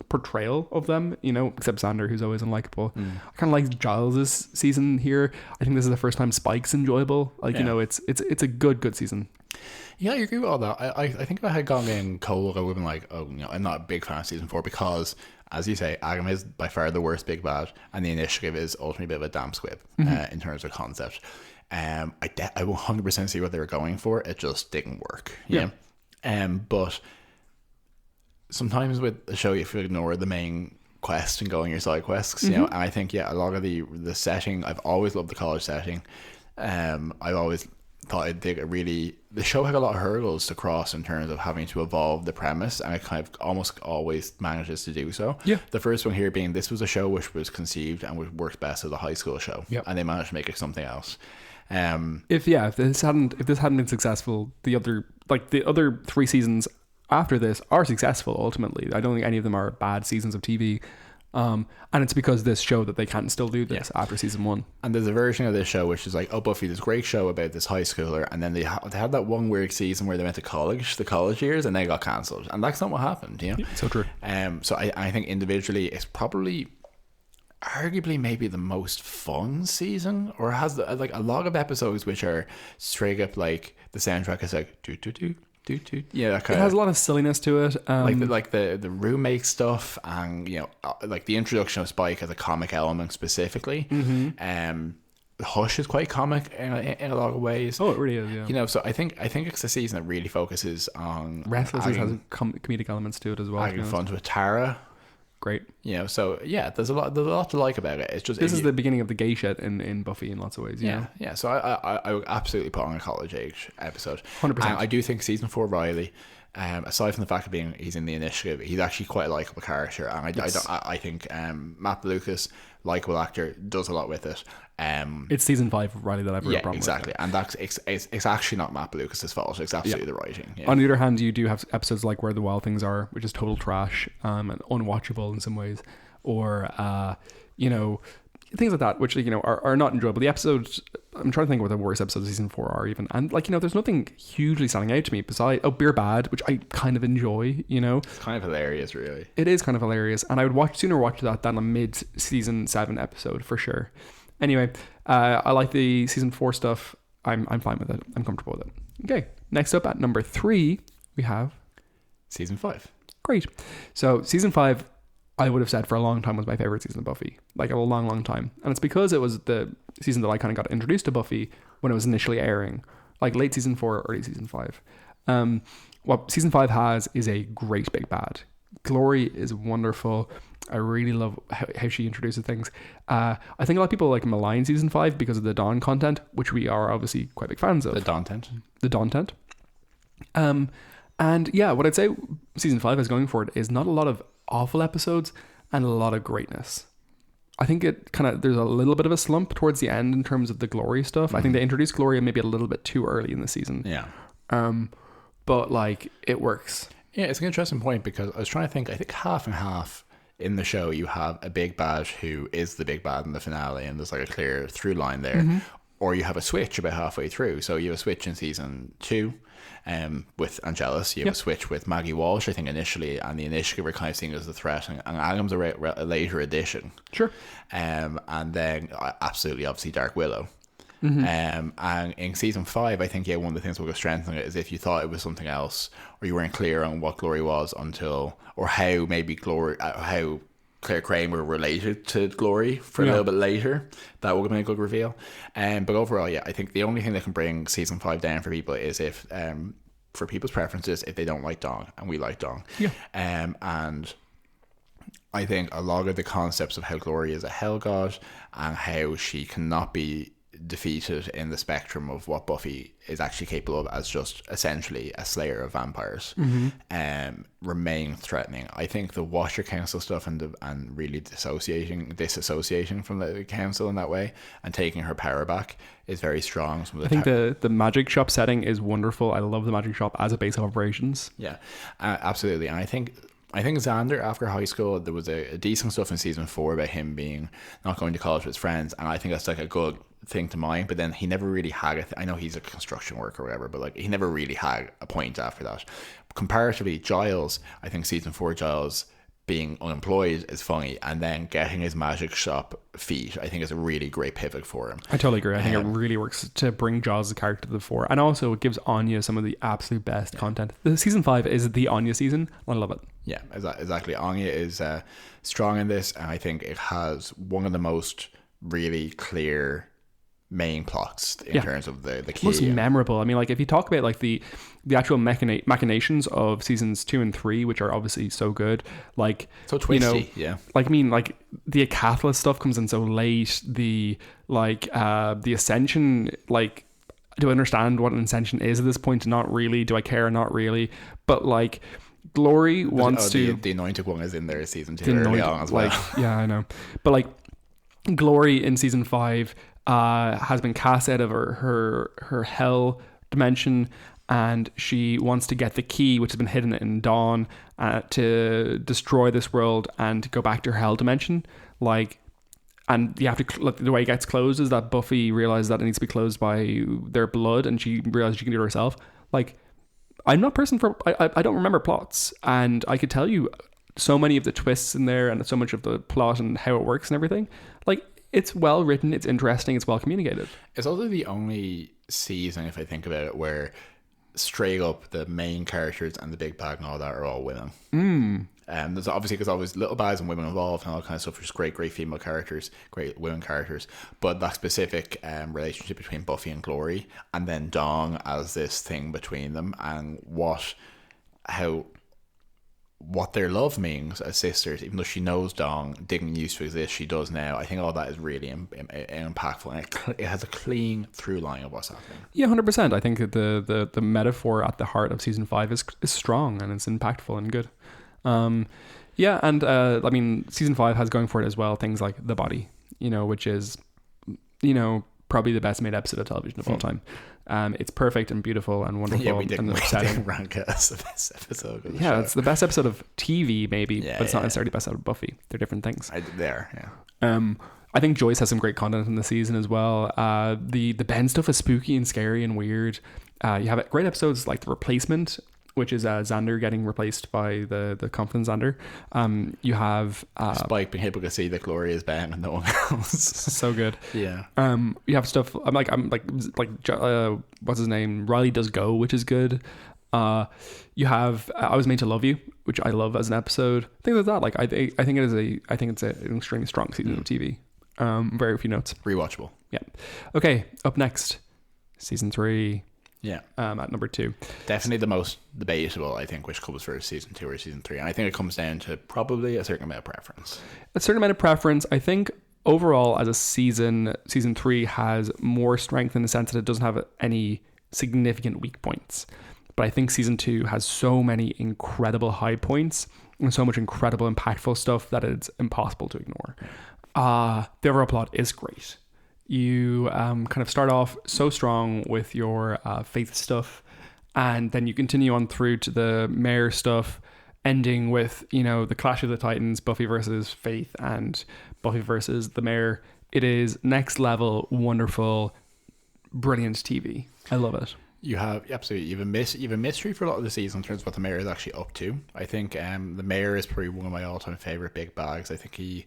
portrayal of them, except Xander, who's always unlikable. I kind of like Giles's season here. I think this is the first time Spike's enjoyable. It's a good season. Yeah, I agree with all that. I think if I had gone in cold, I would have been like, I'm not a big fan of season 4 because, as you say, Agam is by far the worst big bad, and the initiative is ultimately a bit of a damn squib in terms of concept. I 100% see what they were going for. It just didn't work. Yeah. But sometimes with a show, you have to ignore the main quest and go on your side quests. And I think a lot of the setting. I've always loved the college setting. I've always thought the show had a lot of hurdles to cross in terms of having to evolve the premise, and it kind of almost always manages to do so. Yeah. The first one here being this was a show which was conceived and which works best as a high school show, and they managed to make it something else. If this hadn't been successful, the other 3 seasons after this are successful ultimately. I don't think any of them are bad seasons of TV. And it's because this show that they can't still do this after season 1. And there's a version of this show which is like, Buffy, this great show about this high schooler, and then they had that one weird season where they went to the college years, and they got cancelled, and that's not what happened. So true. So I think individually it's probably arguably maybe the most fun season, or has a lot of episodes which are straight up like the soundtrack is like do do do. Yeah, it has a lot of silliness to it, like the roommate stuff, and like the introduction of Spike as a comic element specifically. Hush is quite comic in a lot of ways. Oh, it really is. Yeah. So I think it's a season that really focuses on Restless has comedic elements to it as well. Having fun with Tara. Great. So there's a lot to like about it. It's just this is the beginning of the gay shit in Buffy in lots of ways. Yeah. So I would absolutely put on a college age episode. 100%. I do think season 4 Riley, aside from the fact of he's in the initiative, he's actually quite a likable character, and I think Matt Lucas, likable actor, does a lot with it. It's season 5 of Riley that I've heard problem exactly, with. And that's it's actually not Matt Lucas's fault. It's absolutely the writing. Yeah. On the other hand, you do have episodes like Where the Wild Things Are, which is total trash and unwatchable in some ways, or things like that, which are not enjoyable. The episodes, I'm trying to think what the worst episodes of season 4 are even, and there's nothing hugely standing out to me besides Beer Bad, which I kind of enjoy. It's kind of hilarious, really. It is kind of hilarious, and I would sooner watch that than a mid-season 7 episode for sure. Anyway, I like the season 4 stuff. I'm fine with it. I'm comfortable with it. Okay, next up at number 3 we have season 5. Great. So season 5, I would have said for a long time was my favorite season of Buffy, like a long time, and it's because it was the season that I kind of got introduced to Buffy when it was initially airing, like late season 4, early season 5. What season 5 has is a great big bad. Glory is wonderful. I really love how she introduces things. I think a lot of people malign season 5 because of the Dawn content, which we are obviously quite big fans of. The Dawn tent. And yeah, what I'd say season 5 is going for it is not a lot of awful episodes and a lot of greatness. I think it there's a little bit of a slump towards the end in terms of the Glory stuff. I think they introduced Glory maybe a little bit too early in the season. Yeah. But it works. Yeah, it's an interesting point because I was trying to think, I think half and half in the show you have a big bad who is the big bad in the finale, and there's a clear through line there, or you have a switch about halfway through. So you have a switch in season 2 with Angelus. You have a switch with Maggie Walsh, I think, initially, and the initiative we're kind of seeing as the threat, and Adam's a later addition. Sure. And then absolutely obviously Dark Willow. And in season 5, I think one of the things we'll go strengthening it is if you thought it was something else, or you weren't clear on what Glory was or how maybe Glory, how Claire Kramer related to Glory for a little bit later. That would have been a good reveal. But overall, yeah, I think the only thing that can bring season 5 down for people is if, for people's preferences, if they don't like Dawn, and we like Dawn. Yeah. And I think a lot of the concepts of how Glory is a hell god and how she cannot be defeated in the spectrum of what Buffy is actually capable of as just essentially a slayer of vampires, remain threatening. I think the Watcher Council stuff and really disassociating from the council in that way and taking her power back is very strong. I think the magic shop setting is wonderful. I love the magic shop as a base of operations. Yeah, absolutely. And I think Xander, after high school, there was a decent stuff in season 4 about him being not going to college with his friends, and I think that's like a good thing to mind. But then he never really had I know he's a construction worker or whatever, but like he never really had a point after that. Comparatively, Giles, I think season 4 Giles being unemployed is funny, and then getting his magic shop feat, I think, is a really great pivot for him. I totally agree. I think it really works to bring Giles' character to the fore, and also it gives Anya some of the absolute best content. The season 5 is the Anya season. I love it. Yeah, exactly. Anya is strong in this, and I think it has one of the most really clear main plots in terms of the key. Most memorable. I mean, like if you talk about like the actual machinations of seasons 2 and 3, which are obviously so good, like so twisty, like I mean, like the Acathlon stuff comes in so late. The the Ascension, like, do I understand what an Ascension is at this point? Not really. Do I care? Not really. But like Glory wants to. The Anointed One is in there season 2 early on as well. Yeah, I know. But like Glory in season 5 has been cast out of her hell dimension, and she wants to get the key, which has been hidden in Dawn, to destroy this world and to go back to her hell dimension. Like, and you have to, like, the way it gets closed is that Buffy realizes that it needs to be closed by their blood, and she realizes she can do it herself. Like, I'm not a person for I don't remember plots, and I could tell you so many of the twists in there and so much of the plot and how it works and everything. Like, it's well written, it's interesting, it's well communicated. It's also the only season, if I think about it, where straight up the main characters and the big bag and all that are all women. There's obviously, because always little bags and women involved and all kind of stuff. There's great female characters, great women characters, but that specific relationship between Buffy and Glory, and then Dawn as this thing between them, and what their love means as sisters, even though she knows Dawn didn't used to exist, she does now. I think all that is really impactful, and it has a clean through line of what's happening. Yeah, 100%. I think the metaphor at the heart of season 5 is strong, and it's impactful and good. Yeah, and I mean, season 5 has going for it as well things like The Body, which is, probably the best made episode of television of all time. It's perfect and beautiful and wonderful. Yeah, we didn't upsetting. rank it as the best episode of the show. It's the best episode of TV, maybe, but it's not necessarily the best episode of Buffy. They're different things. I think Joyce has some great content in the season as well. The Ben stuff is spooky and scary and weird. You have great episodes like The Replacement, which is Xander getting replaced by the confident Xander. You have Spike being able to see that Glory is Ben and no one else. So good. Yeah. You have stuff. I'm like what's his name? Riley Does Go, which is good. You have I Was Made to Love You, which I love as an episode. Things like that. Like I think it's an extremely strong season of TV. Very few notes. Rewatchable. Yeah. Okay. Up next, season 3. Yeah. At number 2. Definitely the most debatable, I think, which comes first, season 2 or season 3. And I think it comes down to probably a certain amount of preference. A certain amount of preference. I think overall, as a season 3 has more strength in the sense that it doesn't have any significant weak points. But I think season 2 has so many incredible high points and so much incredible, impactful stuff that it's impossible to ignore. The overall plot is great. You kind of start off so strong with your faith stuff, and then you continue on through to the mayor stuff, ending with, the Clash of the Titans, Buffy versus Faith and Buffy versus the mayor. It is next level, wonderful, brilliant TV. I love it. You have absolutely. You have a mystery for a lot of the season in terms of what the mayor is actually up to. I think the mayor is probably one of my all-time favorite big bags. I think he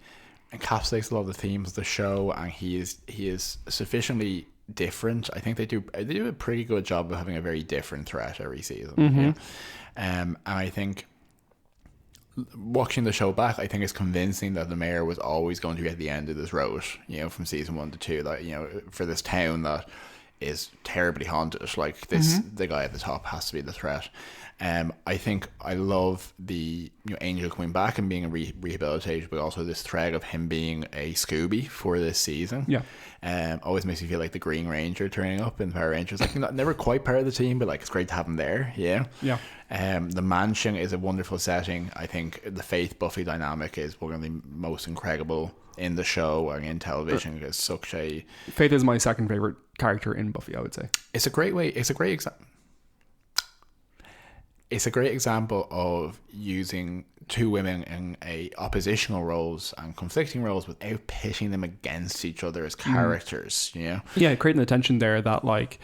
encapsulates a lot of the themes of the show, and he is sufficiently different. I think they do a pretty good job of having a very different threat every season. Mm-hmm. And I think watching the show back, I think it's convincing that the mayor was always going to be at the end of this road, from season 1 to 2, that, for this town that is terribly haunted, like this, the guy at the top has to be the threat. I think I love the Angel coming back and being rehabilitated, but also this thread of him being a Scooby for this season. Always makes me feel like the Green Ranger turning up in Power Rangers, like never quite part of the team, but like it's great to have him there. The mansion is a wonderful setting. I think the Faith Buffy dynamic is one of the most incredible in the show and in television. It's such a Faith is my second favorite character in Buffy, I would say. It's a great example of using two women in oppositional roles and conflicting roles without pitting them against each other as characters. Creating the tension there that, like,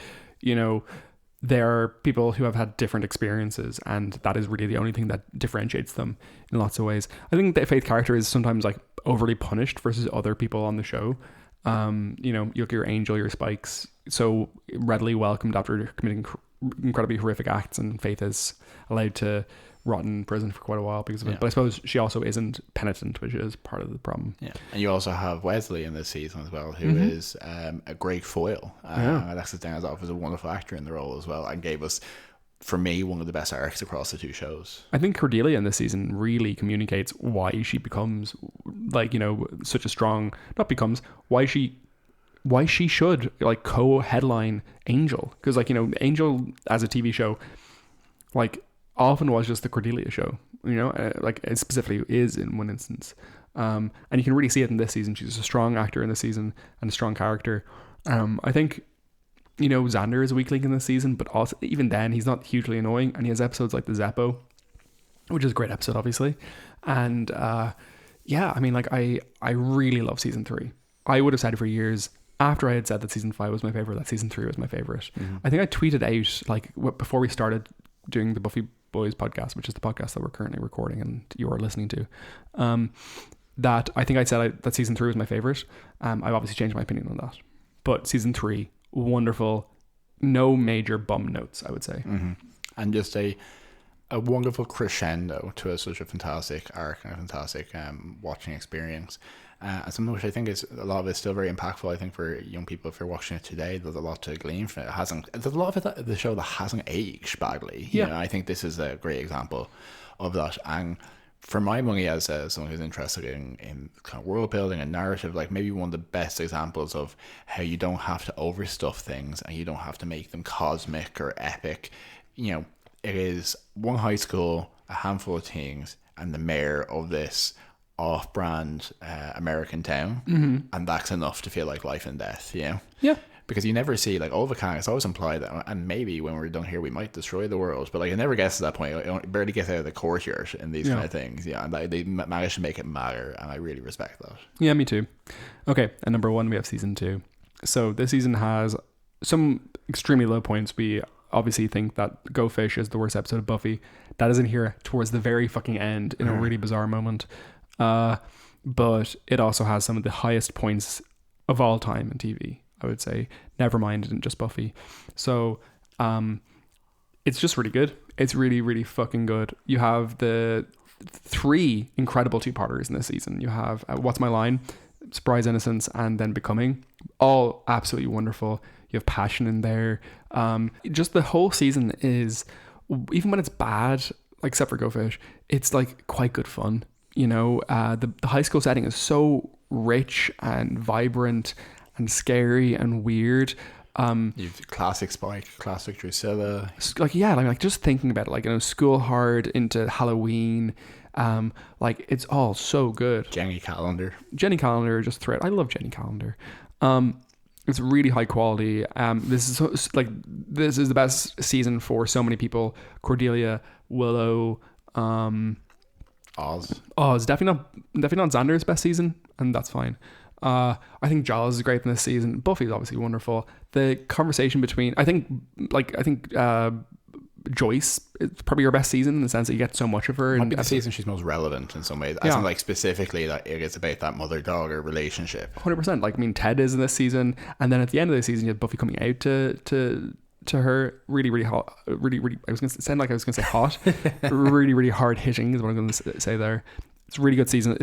there are people who have had different experiences, and that is really the only thing that differentiates them in lots of ways. I think the Faith character is sometimes like overly punished versus other people on the show. You look at your Angel, your Spikes, so readily welcomed after committing incredibly horrific acts, and Faith is allowed to rot in prison for quite a while because of it. But I suppose she also isn't penitent, which is part of the problem. And you also have Wesley in this season as well, who is a great foil. Alexis Daniels is a wonderful actor in the role as well, and gave us, for me, one of the best arcs across the two shows. I think Cordelia in this season really communicates why she becomes, like, such a strong, why she should, like, co-headline Angel. Because, like, Angel as a TV show, like, often was just the Cordelia show, like it specifically is in one instance. And you can really see it in this season. She's a strong actor in this season and a strong character. I think, Xander is a weak link in this season, but also even then he's not hugely annoying, and he has episodes like the Zeppo, which is a great episode, obviously. And I really love season 3. I would have said for years, after I had said that season 5 was my favorite, that season 3 was my favorite. I think I tweeted out, like, before we started doing the Buffy Boys podcast, which is the podcast that we're currently recording and you are listening to, that I think I said that season 3 was my favorite. I've obviously changed my opinion on that, but season 3, wonderful, no major bum notes, I would say. And just a wonderful crescendo to such a fantastic arc and a fantastic watching experience. And something which I think is, a lot of it's still very impactful, I think, for young people. If you're watching it today, there's a lot to glean from it. There's a lot of it, the show, that hasn't aged badly. I think this is a great example of that. And for my money, as someone who's interested in kind of world building and narrative, like, maybe one of the best examples of how you don't have to overstuff things and you don't have to make them cosmic or epic. It is one high school, a handful of teens, and the mayor of this off-brand American town, and that's enough to feel like life and death. Because you never see, like, Ulvacan, it's always implied that, and maybe when we're done here we might destroy the world, but like it never gets to that point. It barely gets out of the courtyard in these kind of things. And they manage to make it matter, and I really respect that. Me too. Okay, and number 1, we have season 2. So this season has some extremely low points. We obviously think that Go Fish is the worst episode of Buffy. That is in here towards the very fucking end in a really bizarre moment. But it also has some of the highest points of all time in TV, I would say. Never mind, and just Buffy. So it's just really good. It's really, really fucking good. You have the 3 incredible 2-parters in this season. You have What's My Line, Surprise Innocence, and then Becoming. All absolutely wonderful. You have passion in there. Just the whole season is, even when it's bad, like, except for Go Fish, it's like quite good fun. The high school setting is so rich and vibrant and scary and weird. You've classic Spike, classic Drusilla. Like just thinking about it, like, School Hard into Halloween, like, it's all so good. Jenny Calendar, just threat. I love Jenny Calendar. It's really high quality. This is the best season for so many people. Cordelia, Willow, Oz, definitely not Xander's best season, and that's fine. I think Giles is great in this season. Buffy is obviously wonderful. The conversation between, I think Joyce is probably her best season, in the sense that you get so much of her. Might be the season she's most relevant in some ways. I think, like, specifically that it is about that mother-daughter relationship. 100%. Like, Ted is in this season, and then at the end of the season you have Buffy coming out to to her. Really, really hot. Really, really. I was going to sound like I was going to say hot. Really, really hard hitting is what I'm going to say there. It's a really good season.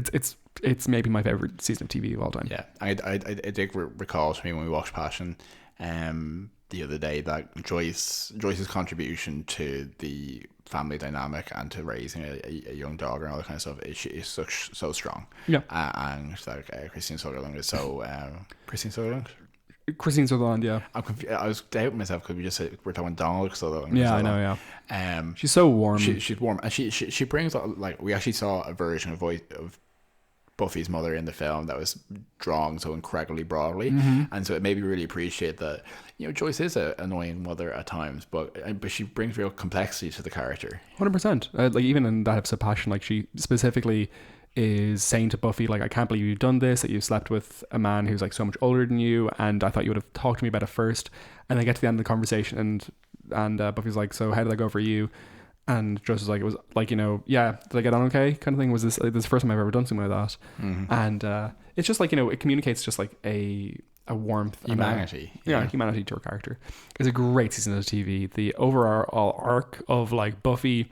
It's maybe my favorite season of TV of all time. Yeah, I did recall to me when we watched Passion, the other day, that Joyce's contribution to the family dynamic and to raising a young dog and all that kind of stuff is so strong. Yeah, and like Christine Sutherland is so Christine Sutherland. Christine Sutherland, yeah. I was doubting myself because we just said we're talking Donald Sutherland. Yeah, I know. Yeah. She's so warm. She's warm, and she brings, like, we actually saw a version of Buffy's mother in the film that was drawn so incredibly broadly, and so it made me really appreciate that. Joyce is an annoying mother at times, but she brings real complexity to the character. 100%. Like, even in that episode, Passion, like, she specifically is saying to Buffy, like, I can't believe you've done this, that you slept with a man who's like so much older than you, and I thought you would have talked to me about it first. And they get to the end of the conversation, and Buffy's like, so how did that go for you? And Joyce was like, it was like, yeah, did I get on okay, kind of thing. Was this the first time I've ever done something like that? And it's just like, it communicates just like a warmth, humanity, humanity to her character. It's a great season of TV. The overall arc of, like, Buffy,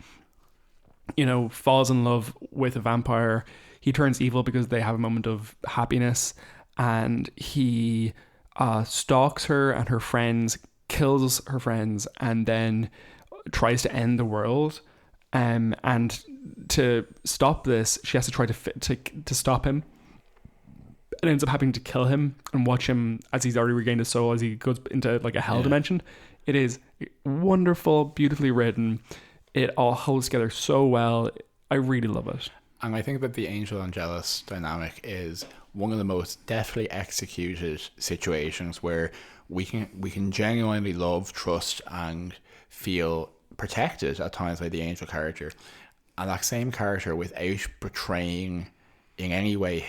falls in love with a vampire. He turns evil because they have a moment of happiness, and he stalks her and her friends, kills her friends, and then tries to end the world. And to stop this, she has to try to stop him, and ends up having to kill him and watch him as he's already regained his soul as he goes into like a hell dimension. It is wonderful, beautifully written. It all holds together so well. I really love it. And I think that the Angel Angelus dynamic is one of the most deftly executed situations where we can genuinely love, trust, and feel protected at times by the Angel character. And that same character, without betraying in any way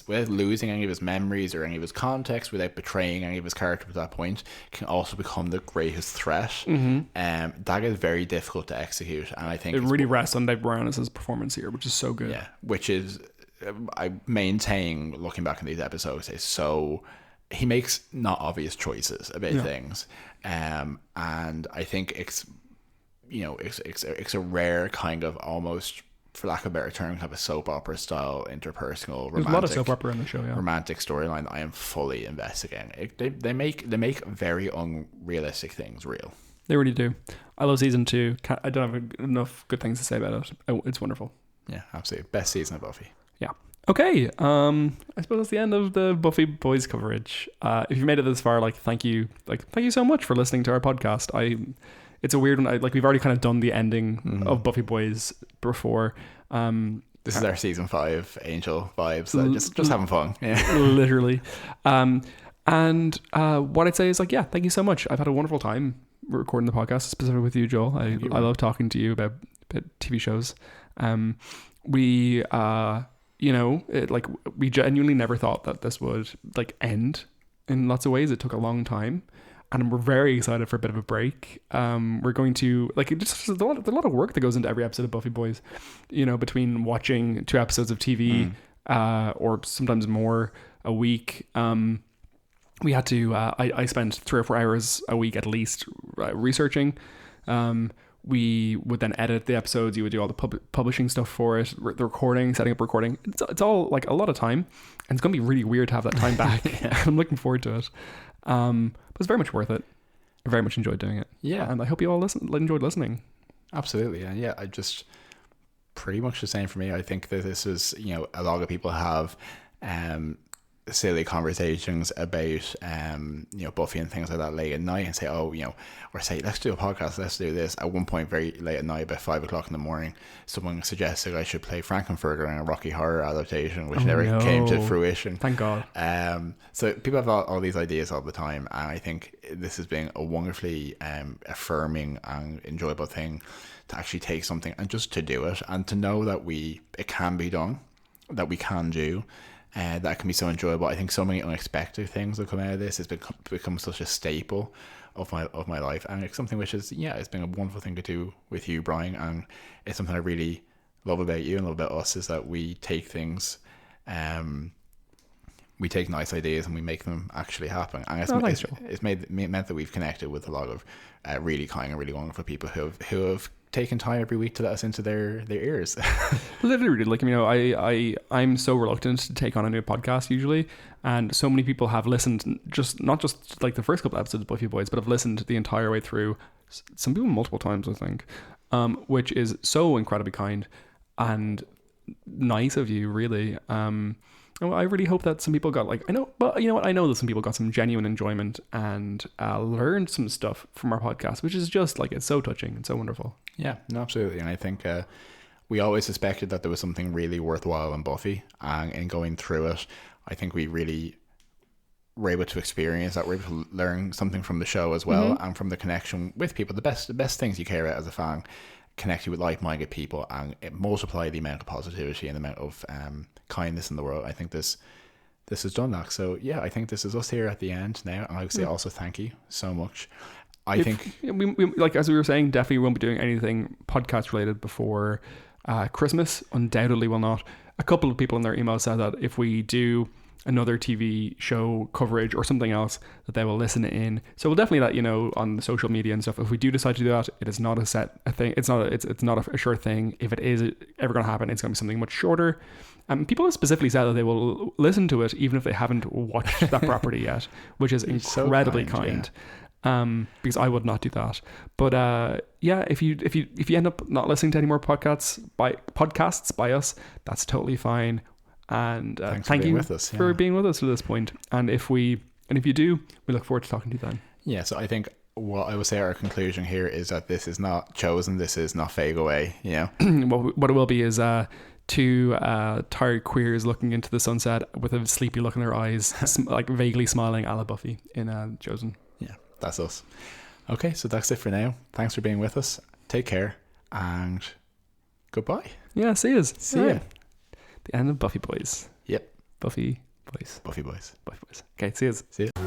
without losing any of his memories or any of his context, without betraying any of his character at that point, can also become the greatest threat. That is very difficult to execute, and I think it really rests on Dave Moranis' performance here, which is so good. Yeah, which is, I maintain, looking back on these episodes, is so, he makes not obvious choices about things, and I think it's a rare kind of, almost, for lack of a better term, have a soap opera style interpersonal romantic. There's a lot of soap opera in the show, yeah. Romantic storyline that I am fully invested in. They make very unrealistic things real. They really do. I love season 2. I don't have enough good things to say about it. It's wonderful. Yeah, absolutely. Best season of Buffy. Yeah. Okay. I suppose that's the end of the Buffy Boys coverage. If you've made it this far, thank you so much for listening to our podcast. It's a weird one. We've already kind of done the ending of Buffy Boys before. This is our season 5 Angel vibes. So just having fun. Yeah. Literally. And what I'd say is, thank you so much. I've had a wonderful time recording the podcast, specifically with you, Joel. I love talking to you about TV shows. We genuinely never thought that this would end in lots of ways. It took a long time. And we're very excited for a bit of a break. We're going to, there's a lot of work that goes into every episode of Buffy Boys, between watching 2 episodes of TV or sometimes more a week. We had to, I spent 3 or 4 hours a week at least researching. We would then edit the episodes. You would do all the publishing stuff for it, the recording, setting up recording. It's all a lot of time, and it's going to be really weird to have that time back. I'm looking forward to it. But it's very much worth it. I very much enjoyed doing it. Yeah. And I hope you all enjoyed listening. Absolutely. And yeah, I just pretty much the same for me. I think that this is, a lot of people have silly conversations about Buffy and things like that late at night, and say, or say, let's do a podcast, let's do this. At one point, very late at night, about 5 o'clock in the morning, someone suggested I should play Frankenfurter in a Rocky Horror adaptation, which never came to fruition. Thank God. So people have all these ideas all the time, and I think this has been a wonderfully affirming and enjoyable thing to actually take something and just to do it, and to know that it can be done, that we can do. That can be so enjoyable. I think so many unexpected things that come out of this. It's become such a staple of my life, and it's something which is it's been a wonderful thing to do with you, Brian, and it's something I really love about you and love about us, is that we take things we take nice ideas and we make them actually happen. And it's meant that we've connected with a lot of really kind and really wonderful people who have taken time every week to let us into their ears. Literally, like, you know, I'm so reluctant to take on a new podcast usually, and so many people have listened, not just like the first couple episodes of Buffy Boys, but have listened the entire way through. Some people multiple times, I think, which is so incredibly kind and nice of you, really. I really hope that some people got I know that some people got some genuine enjoyment and learned some stuff from our podcast, which is just like, it's so touching and so wonderful. Yeah, no, absolutely. And I think we always suspected that there was something really worthwhile in Buffy, and in going through it, I think we really were able to experience that. We're able to learn something from the show as well, and from the connection with people. The best things you care about as a fan, connect you with like-minded people, and it multiply the amount of positivity and the amount of kindness in the world. I think this has done that. So yeah, I think this is us here at the end now, and I would say also thank you so much. I think we like, as we were saying, definitely won't be doing anything podcast related before Christmas. Undoubtedly will not. A couple of people in their email said that if we do another TV show coverage or something else, that they will listen in. So we'll definitely let you know on the social media and stuff if we do decide to do that. It is not a thing. It's not a sure thing. If it is ever going to happen, it's going to be something much shorter. People have specifically said that they will listen to it even if they haven't watched that property yet, which is incredibly so kind. Yeah. Because I would not do that. But yeah, if you end up not listening to any more podcasts by us, that's totally fine. And thank you for being with us to this point. And if you do, we look forward to talking to you then. Yeah, so I think what I would say our conclusion here is that this is not chosen, this is not fade away, you know. What it will be is two tired queers looking into the sunset with a sleepy look in their eyes, like vaguely smiling a la Buffy in Chosen. Yeah, that's us. Okay, so that's it for now. Thanks for being with us. Take care and goodbye. Yeah, see you. See ya. The end of Buffy Boys. Yep. Buffy Boys. Buffy Boys. Buffy Boys. Okay, see you. See ya.